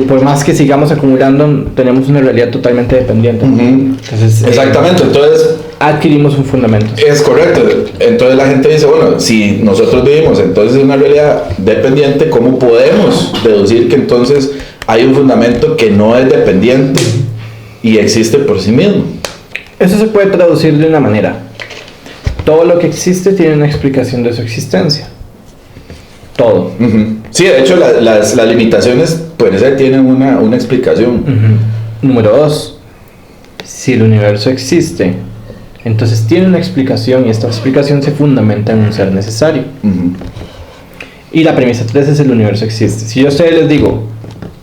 por más que sigamos acumulando, tenemos una realidad totalmente dependiente. Entonces, exactamente, entonces adquirimos un fundamento. es correcto. Entonces la gente dice, bueno, si nosotros vivimos entonces en una realidad dependiente, ¿cómo podemos deducir que entonces hay un fundamento que no es dependiente y existe por sí mismo? Eso se puede traducir de una manera. Todo lo que existe tiene una explicación de su existencia. Todo. Sí, de hecho las limitaciones puede ser tienen una explicación. Número 2. Si el universo existe, entonces tiene una explicación y esta explicación se fundamenta en un ser necesario. Y la premisa 3 es el universo existe. Si yo a ustedes les digo,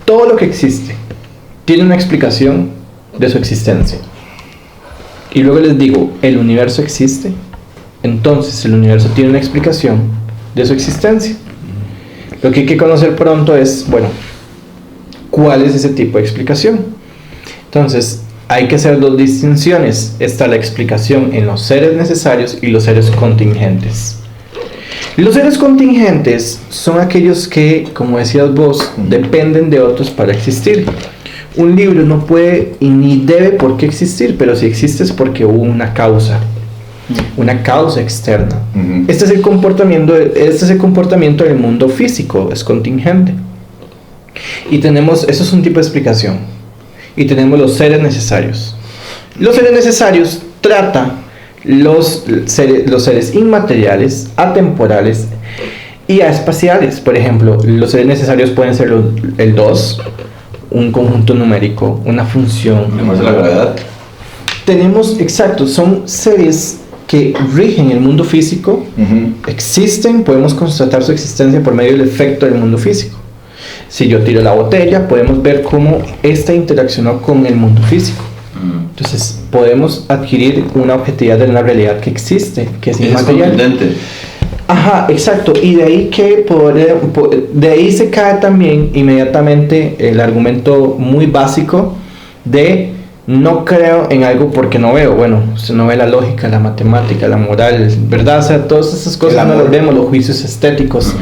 todo lo que existe tiene una explicación de su existencia, y luego les digo, el universo existe, entonces el universo tiene una explicación de su existencia. Lo que hay que conocer pronto es, bueno, ¿cuál es ese tipo de explicación? Entonces, hay que hacer dos distinciones. Está la explicación en los seres necesarios y los seres contingentes. Los seres contingentes son aquellos que, como decías vos, dependen de otros para existir. Un libro no puede y ni debe por qué existir, pero si existe es porque hubo una causa externa. Este es el comportamiento del mundo físico, es contingente. Y tenemos, eso es un tipo de explicación. Y tenemos los seres necesarios. Los seres necesarios trata los seres inmateriales, atemporales y espaciales. Por ejemplo, los seres necesarios pueden ser el 2, un conjunto numérico, una función. Además de la gravedad. Tenemos, exacto, son seres que rigen el mundo físico, existen, podemos constatar su existencia por medio del efecto del mundo físico. Si yo tiro la botella, podemos ver cómo esta interaccionó con el mundo físico. Entonces, podemos adquirir una objetividad de una realidad que existe, que es inmaterial. Ajá, exacto. Y de ahí de ahí se cae también inmediatamente el argumento muy básico de no creo en algo porque no veo. Bueno, usted no ve la lógica, la matemática, la moral, ¿verdad? O sea, todas esas cosas no las vemos, los juicios estéticos.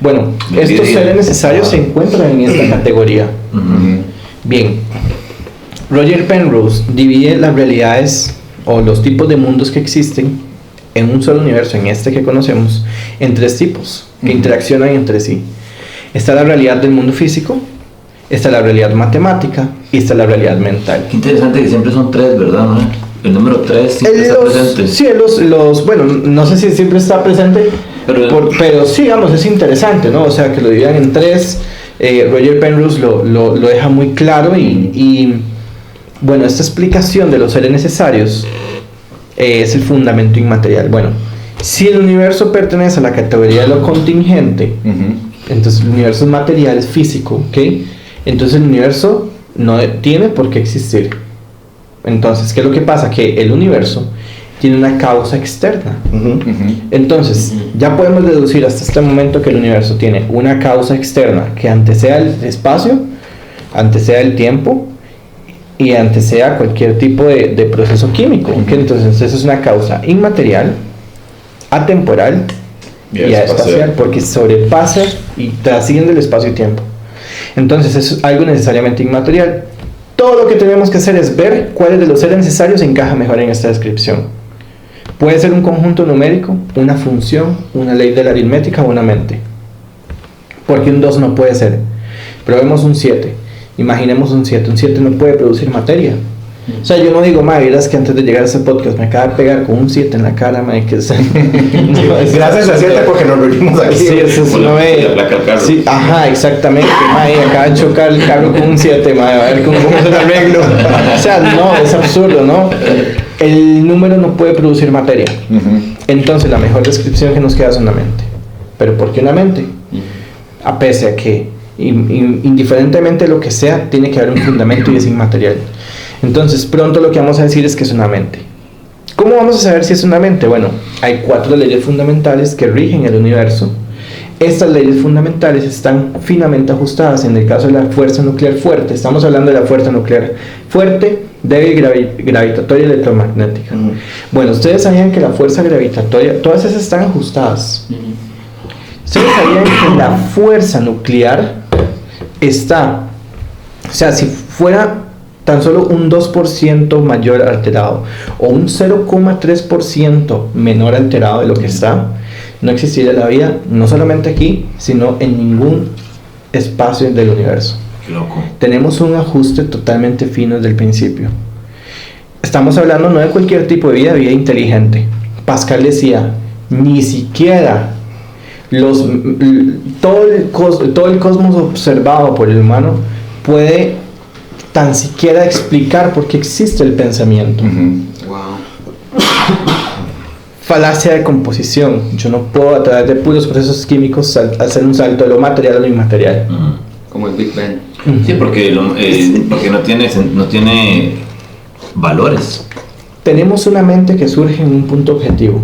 Bueno, estos seres necesarios se encuentran en esta categoría. Bien, Roger Penrose divide las realidades o los tipos de mundos que existen en un solo universo, en este que conocemos, en 3 tipos que interaccionan entre sí. Está la realidad del mundo físico, está la realidad matemática y está la realidad mental. Qué interesante que siempre son 3, ¿verdad? ¿No? El número 3 siempre está presente. Sí, bueno, no sé si siempre está presente, pero sí, digamos, es interesante, ¿no? O sea, que lo dividan en 3. Roger Penrose lo deja muy claro y bueno, esta explicación de los seres necesarios es el fundamento inmaterial. Bueno, si el universo pertenece a la categoría de lo contingente, entonces el universo es material, es físico, ¿ok? Entonces el universo no tiene por qué existir. Entonces, ¿qué es lo que pasa? Que el universo tiene una causa externa. Entonces, ya podemos deducir hasta este momento que el universo tiene una causa externa que anteceda el espacio, anteceda el tiempo y anteceda cualquier tipo de proceso químico. Entonces, eso es una causa inmaterial, atemporal y espacial, porque sobrepasa y trasciende el espacio y tiempo. Entonces, eso es algo necesariamente inmaterial. Todo lo que tenemos que hacer es ver cuáles de los seres necesarios encaja mejor en esta descripción. Puede ser un conjunto numérico, una función, una ley de la aritmética o una mente. Porque un 2 no puede ser. Probemos un 7. Imaginemos un 7. Un 7 no puede producir materia. O sea, yo no digo, madre, verás que antes de llegar a ese podcast me acaba de pegar con un 7 en la cara, madre, que gracias a 7 porque nos reunimos aquí. Sí, eso es una vez. Sí, ajá, exactamente, madre, acaba de chocar el carro con un 7, madre, a ver cómo se lo arreglo. O sea, no, es absurdo, ¿no? El número no puede producir materia. Entonces, la mejor descripción que nos queda es una mente. ¿Pero por qué una mente? A pesar a que, indiferentemente de lo que sea, tiene que haber un fundamento y es inmaterial. Entonces, pronto lo que vamos a decir es que es una mente. ¿Cómo vamos a saber si es una mente? Bueno, hay 4 leyes fundamentales que rigen el universo. Estas leyes fundamentales están finamente ajustadas. En el caso de la fuerza nuclear fuerte, estamos hablando de la fuerza nuclear fuerte, débil, gravitatoria y electromagnética. Bueno, ustedes sabían que la fuerza gravitatoria, todas esas están ajustadas. Ustedes sabían que la fuerza nuclear está, o sea, si fuera tan solo un 2% mayor alterado o un 0,3% menor alterado de lo que está, no existiría la vida, no solamente aquí, sino en ningún espacio del universo. Qué loco. Tenemos un ajuste totalmente fino desde el principio. Estamos hablando no de cualquier tipo de vida inteligente. Pascal decía, ni siquiera todo el cosmos observado por el humano puede tan siquiera explicar por qué existe el pensamiento. Falacia de composición. Yo no puedo a través de puros procesos químicos hacer un salto de lo material a lo inmaterial. Como el Big Bang. Sí, porque no tiene valores. Tenemos una mente que surge en un punto objetivo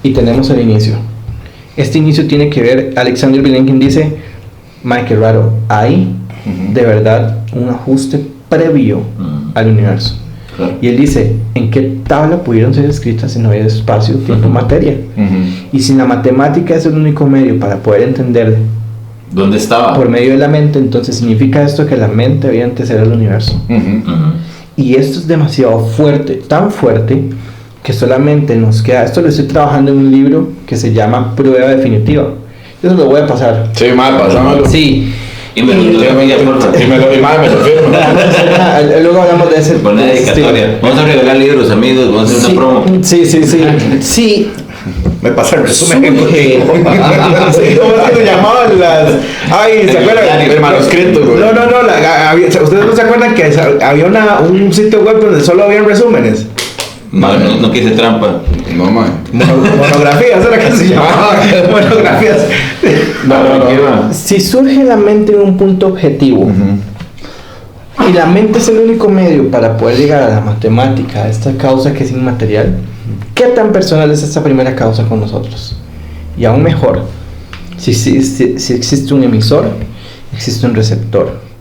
y tenemos el inicio. Este inicio tiene que ver, Alexander Vilenkin dice, qué raro, hay de verdad un ajuste previo al universo. Claro. Y él dice, ¿en qué tabla pudieron ser escritas si no había espacio, tiempo, materia? Y si la matemática es el único medio para poder entender ¿dónde estaba? por medio de la mente, entonces significa esto que la mente había anteceder al universo. Y esto es demasiado fuerte, tan fuerte, que solamente nos queda, esto lo estoy trabajando en un libro que se llama Prueba Definitiva. Eso lo voy a pasar. Sí, madre, pasámoslo. Sí. Y me lo firmo. Luego hablamos de ese. Pon la dedicatoria. Vamos a regalar libros, amigos. Vamos a hacer una promo. Sí. Me pasa el resumen. Surge. ¿Cómo es que se llamaban las? Ay, ¿se acuerdan? El manuscrito, güey. No. ¿Ustedes no se acuerdan que había un sitio web donde solo habían resúmenes? No quise trampa. No, man. Monografías, era que se llamaba. Monografías. No. Si surge la mente en un punto objetivo y la mente es el único medio para poder llegar a la matemática, a esta causa que es inmaterial, ¿qué tan personal es esta primera causa con nosotros? Y aún mejor, si existe un emisor, existe un receptor.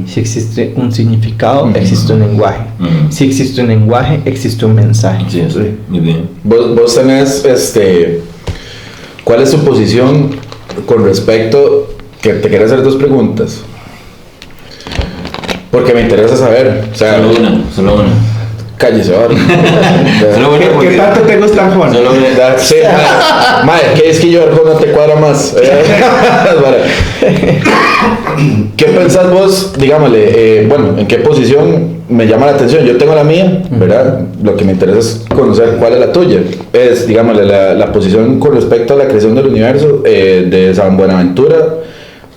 Si existe un significado, existe un lenguaje. Si existe un lenguaje, existe un mensaje. Sí, muy bien. Vos tenés, ¿cuál es tu posición con respecto, que te quiero hacer 2 preguntas? Porque me interesa saber, o sea, Solo una. cállese ahora. Solo una ¿Qué porque- tanto te gusta Juan? Solo una. Sí, madre, ¿qué es que yo no te cuadra más? ¿Qué pensás vos? Digámosle, bueno, ¿en qué posición me llama la atención? Yo tengo la mía, ¿verdad? Lo que me interesa es conocer cuál es la tuya. Es, digámosle, la posición con respecto a la creación del universo de San Buenaventura,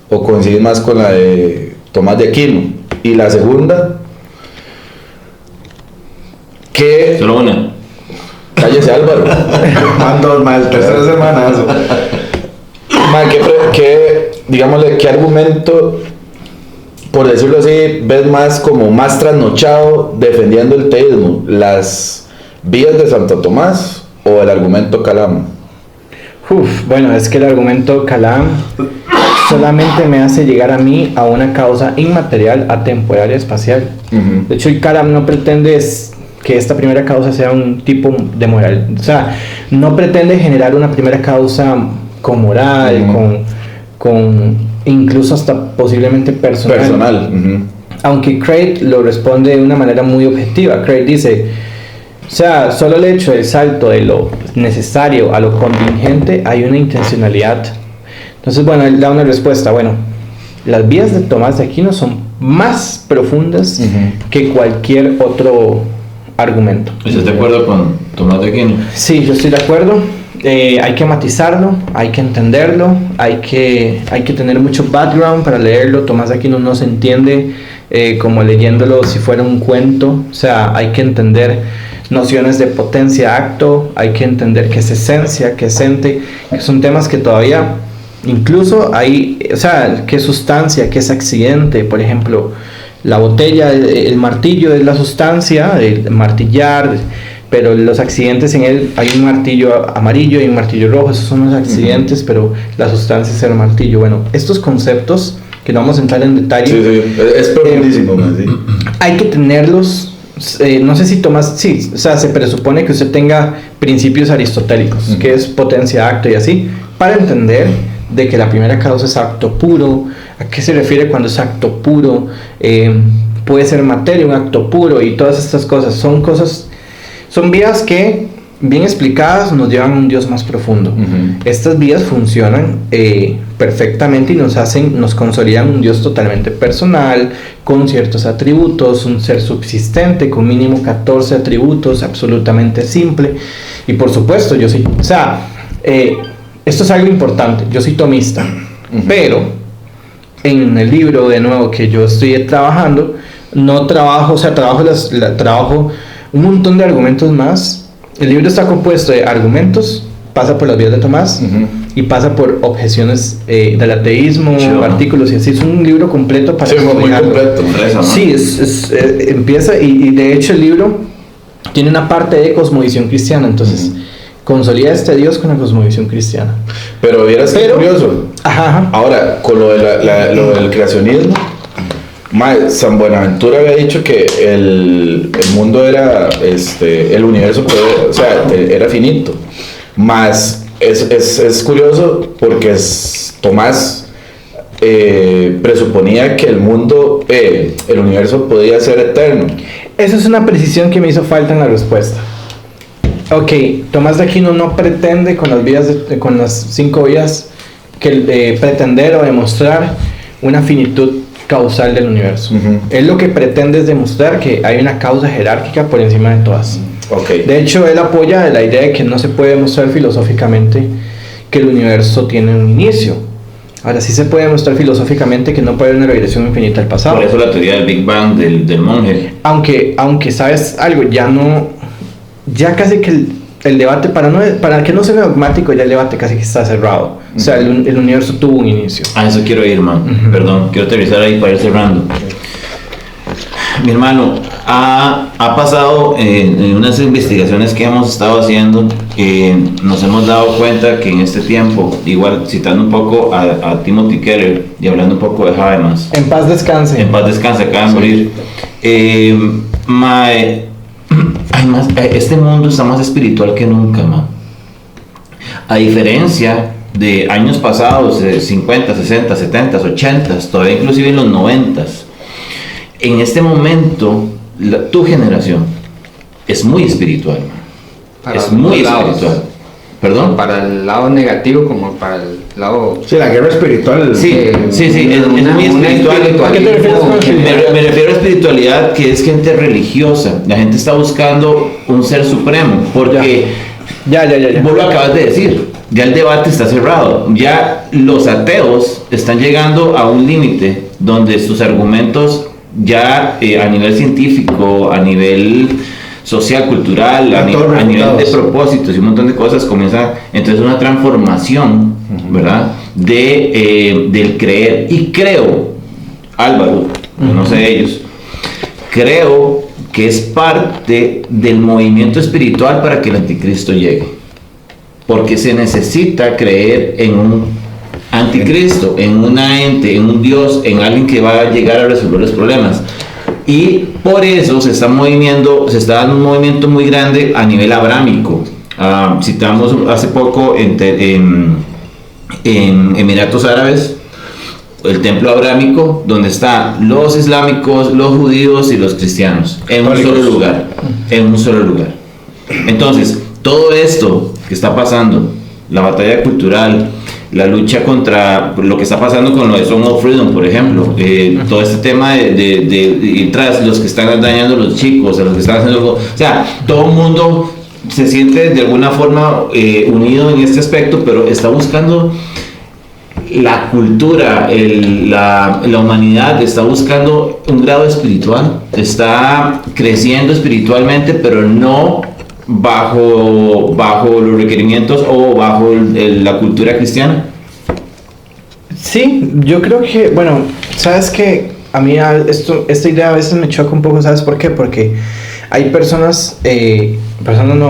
o coincide más con la de Tomás de Aquino. Y la segunda, que... Solo una. Cállese, Álvaro. Mando mal, tercera semana. Digámosle, ¿qué argumento, por decirlo así, ves más como más trasnochado defendiendo el teísmo? ¿Las vías de Santo Tomás o el argumento Calam? Bueno, es que el argumento Calam solamente me hace llegar a mí a una causa inmaterial, atemporal y espacial. De hecho, el Calam no pretende que esta primera causa sea un tipo de moral. O sea, no pretende generar una primera causa con moral, con incluso hasta posiblemente personal. Aunque Craig lo responde de una manera muy objetiva. Craig dice, o sea, solo el hecho del salto de lo necesario a lo contingente, hay una intencionalidad. Entonces, bueno, él da una respuesta. Bueno, las vías de Tomás de Aquino son más profundas que cualquier otro argumento. ¿Estás de acuerdo con Tomás de Aquino? Sí, yo estoy de acuerdo. Hay que matizarlo, hay que entenderlo, hay que tener mucho background para leerlo. Tomás de Aquino no se entiende como leyéndolo si fuera un cuento. O sea, hay que entender nociones de potencia-acto, hay que entender qué es esencia, qué es ente, que son temas que todavía, incluso hay, o sea, qué es sustancia, qué es accidente. Por ejemplo, la botella, el martillo es la sustancia, el martillar, pero los accidentes en él, hay un martillo amarillo y un martillo rojo, esos son los accidentes, pero la sustancia es el martillo. Bueno, estos conceptos, que no vamos a entrar en detalle, Sí, es profundísimo, sí. hay que tenerlos, no sé si Tomás, sí, o sea, se presupone que usted tenga principios aristotélicos, que es potencia, acto y así, para entender de que la primera causa es acto puro. ¿A qué se refiere cuando es acto puro? Puede ser materia, un acto puro, y todas estas cosas, son vías que, bien explicadas, nos llevan a un Dios más profundo. Estas vías funcionan perfectamente y nos consolidan un Dios totalmente personal, con ciertos atributos, un ser subsistente, con mínimo 14 atributos, absolutamente simple. Y por supuesto, yo soy, o sea, esto es algo importante, yo soy tomista, pero en el libro, de nuevo, que yo estoy trabajando, no trabajo, o sea, trabajo un montón de argumentos más. El libro está compuesto de argumentos, pasa por las vías de Tomás y pasa por objeciones del ateísmo, artículos y así. Es un libro completo para muy completo. Sí, empieza y de hecho el libro tiene una parte de cosmovisión cristiana, entonces consolida este Dios con la cosmovisión cristiana. Pero vieras que curioso. Ajá. Ahora, con lo del creacionismo, San Buenaventura había dicho que el mundo era, el universo era finito. Más es curioso porque Tomás presuponía que el mundo, el universo podía ser eterno. Esa es una precisión que me hizo falta en la respuesta. Ok, Tomás de Aquino no pretende con las 5 vías pretender o demostrar una finitud causal del universo. Él lo que pretende es demostrar que hay una causa jerárquica por encima de todas. De hecho, él apoya la idea de que no se puede demostrar filosóficamente que el universo tiene un inicio. Ahora sí se puede demostrar filosóficamente que no puede haber una regresión infinita al pasado. Por eso la teoría del Big Bang del monje. Aunque sabes algo, ya casi que el debate, para que no sea dogmático, ya el debate casi que está cerrado. O sea, el universo tuvo un inicio. Eso quiero ir, man. Perdón, quiero aterrizar ahí para ir cerrando. Mi hermano, ha pasado en unas investigaciones que hemos estado haciendo, nos hemos dado cuenta que en este tiempo, igual citando un poco a Timothy Keller y hablando un poco de Habermas. En paz descanse. En paz descanse, acaba de morir. Este mundo está más espiritual que nunca, man. A diferencia de años pasados, de 50, 60, 70, 80, todavía inclusive en los 90. En este momento, tu generación es muy espiritual, man. Es muy espiritual. ¿Perdón? Para el lado negativo como para el lado... Sí, la guerra espiritual. Sí, es muy espiritual. ¿A qué te refieres con espiritualidad? Me refiero a espiritualidad, que es gente religiosa. La gente está buscando un ser supremo, porque ya. Vos lo acabas de decir, ya el debate está cerrado. Ya los ateos están llegando a un límite donde sus argumentos ya a nivel científico, a nivel social, cultural, a nivel de propósitos y un montón de cosas, comienza entonces una transformación, ¿verdad? Del creer. Y creo, Álvaro, no sé ellos, creo que es parte del movimiento espiritual para que el anticristo llegue, porque se necesita creer en un anticristo, en una ente, en un Dios, en alguien que va a llegar a resolver los problemas. Y por eso se está dando un movimiento muy grande a nivel abrámico. Citamos hace poco en Emiratos Árabes el templo abrámico, donde están los islámicos, los judíos y los cristianos en un solo lugar. Entonces, todo esto que está pasando, la batalla cultural, la lucha contra lo que está pasando con lo de Song of Freedom, por ejemplo, todo este tema de tras los que están dañando a los chicos, a los que están haciendo, o sea, todo el mundo se siente de alguna forma unido en este aspecto, pero está buscando la cultura, la humanidad está buscando un grado espiritual, está creciendo espiritualmente, pero no bajo los requerimientos o bajo la cultura cristiana. Sí, yo creo que, bueno, sabes que a mí esta idea a veces me choca un poco, ¿sabes por qué? Porque hay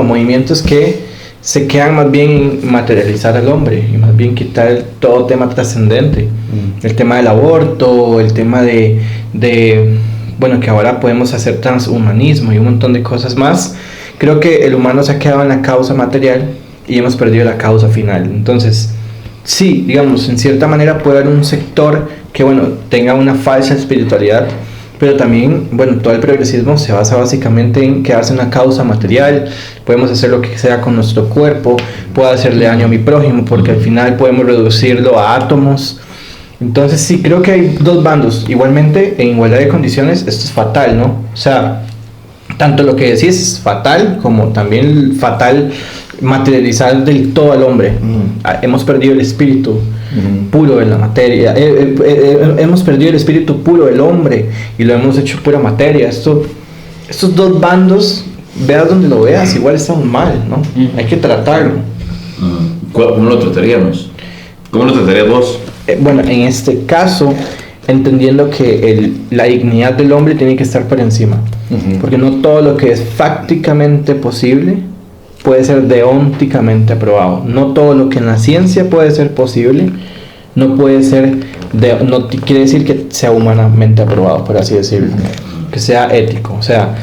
movimientos que se quedan más bien en materializar al hombre y más bien quitar todo tema trascendente. El tema del aborto, el tema de bueno, que ahora podemos hacer transhumanismo y un montón de cosas más. Creo que el humano se ha quedado en la causa material y hemos perdido la causa final. Entonces, sí, digamos, en cierta manera puede haber un sector que, bueno, tenga una falsa espiritualidad, pero también, bueno, todo el progresismo se basa básicamente en quedarse en una causa material. Podemos hacer lo que sea con nuestro cuerpo, puedo hacerle daño a mi prójimo, porque al final podemos reducirlo a átomos. Entonces sí, creo que hay dos bandos. Igualmente, en igualdad de condiciones, esto es fatal, ¿no? O sea, tanto lo que decís es fatal, como también fatal materializar del todo al hombre. Hemos perdido el espíritu puro de la materia. Hemos perdido el espíritu puro del hombre y lo hemos hecho pura materia. Estos dos bandos, veas donde lo veas, igual estamos mal, ¿no? Hay que tratarlo. ¿Cómo lo trataríamos? ¿Cómo lo tratarías vos? Bueno, en este caso, entendiendo que la dignidad del hombre tiene que estar por encima, porque no todo lo que es fácticamente posible puede ser deónticamente aprobado. No todo lo que en la ciencia puede ser posible no puede ser no quiere decir que sea humanamente aprobado, por así decirlo, que sea ético. O sea,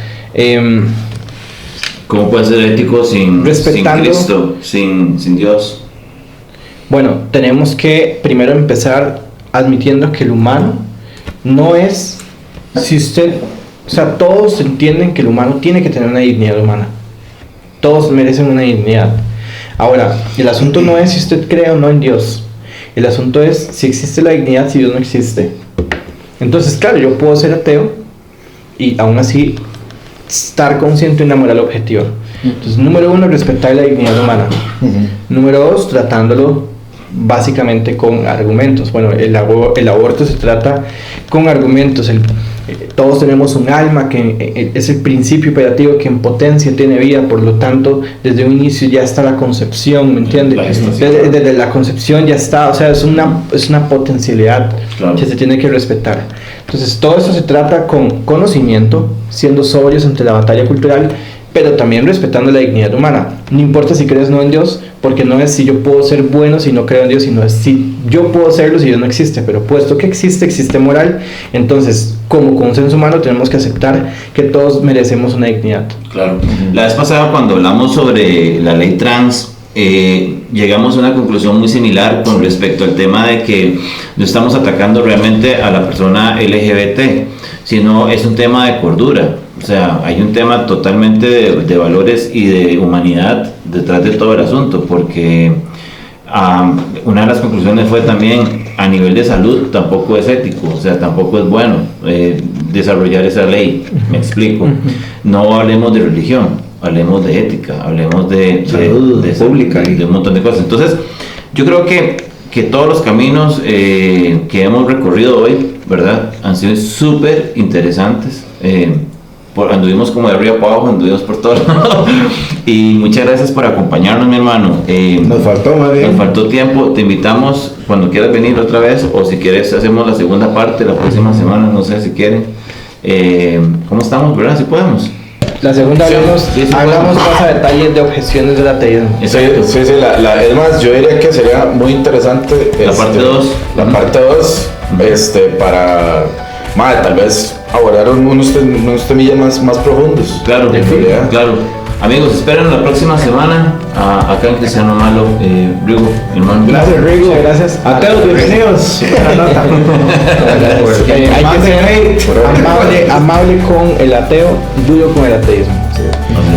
¿cómo puede ser ético sin respetando, Cristo, sin Dios? Bueno, tenemos que primero empezar admitiendo que el humano no es, o sea, todos entienden que el humano tiene que tener una dignidad humana. Todos merecen una dignidad. Ahora, el asunto no es si usted cree o no en Dios. El asunto es si existe la dignidad, si Dios no existe. Entonces, claro, yo puedo ser ateo y aún así estar consciente de una moral objetiva. Entonces, número uno, respetar la dignidad humana. Número dos, tratándolo básicamente con argumentos. Bueno, el aborto se trata con argumentos. Todos tenemos un alma que es el principio operativo que en potencia tiene vida, por lo tanto desde un inicio ya está la concepción, ¿me entiendes? Desde la concepción ya está, o sea, es una potencialidad que se tiene que respetar. Entonces todo eso se trata con conocimiento, siendo sobrios ante la batalla cultural, pero también respetando la dignidad humana. No importa si crees o no en Dios, porque no es si yo puedo ser bueno si no creo en Dios, sino es si yo puedo serlo si Dios no existe. Pero puesto que existe moral, entonces como consenso humano tenemos que aceptar que todos merecemos una dignidad. Claro. La vez pasada cuando hablamos sobre la ley trans, llegamos a una conclusión muy similar con respecto al tema de que no estamos atacando realmente a la persona LGBT, sino es un tema de cordura. O sea, hay un tema totalmente de valores y de humanidad detrás de todo el asunto, porque una de las conclusiones fue también a nivel de salud tampoco es ético, o sea, tampoco es bueno desarrollar esa ley. Me explico. No hablemos de religión, hablemos de ética, hablemos de salud pública y de un montón de cosas. Entonces, yo creo que todos los caminos que hemos recorrido hoy, ¿verdad?, han sido súper interesantes. Anduvimos como de arriba para abajo, anduvimos por todo lado. Y muchas gracias por acompañarnos, mi hermano. Nos faltó más bien. Nos faltó tiempo. Te invitamos cuando quieras venir otra vez, o si quieres hacemos la segunda parte la próxima semana, no sé si quieren. ¿Cómo estamos, verdad? Si podemos. La segunda hablamos más a detalle de objeciones del ateísmo. Sí, es más, yo diría que sería muy interesante la parte 2. La parte 2, para tal vez abordar unos temillas más profundos. Claro, claro. Amigos, esperen la próxima semana acá en Cristiano Malo, Rigo, hermano. Gracias, Rigo. Gracias. Ateos, bienvenidos. Hay que ser amable con el ateo, duro con el ateísmo.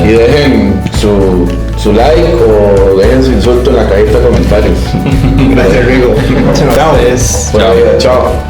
Y dejen su like o dejen su insulto en la cajita de comentarios. Gracias, Rigo. Chao. Chao.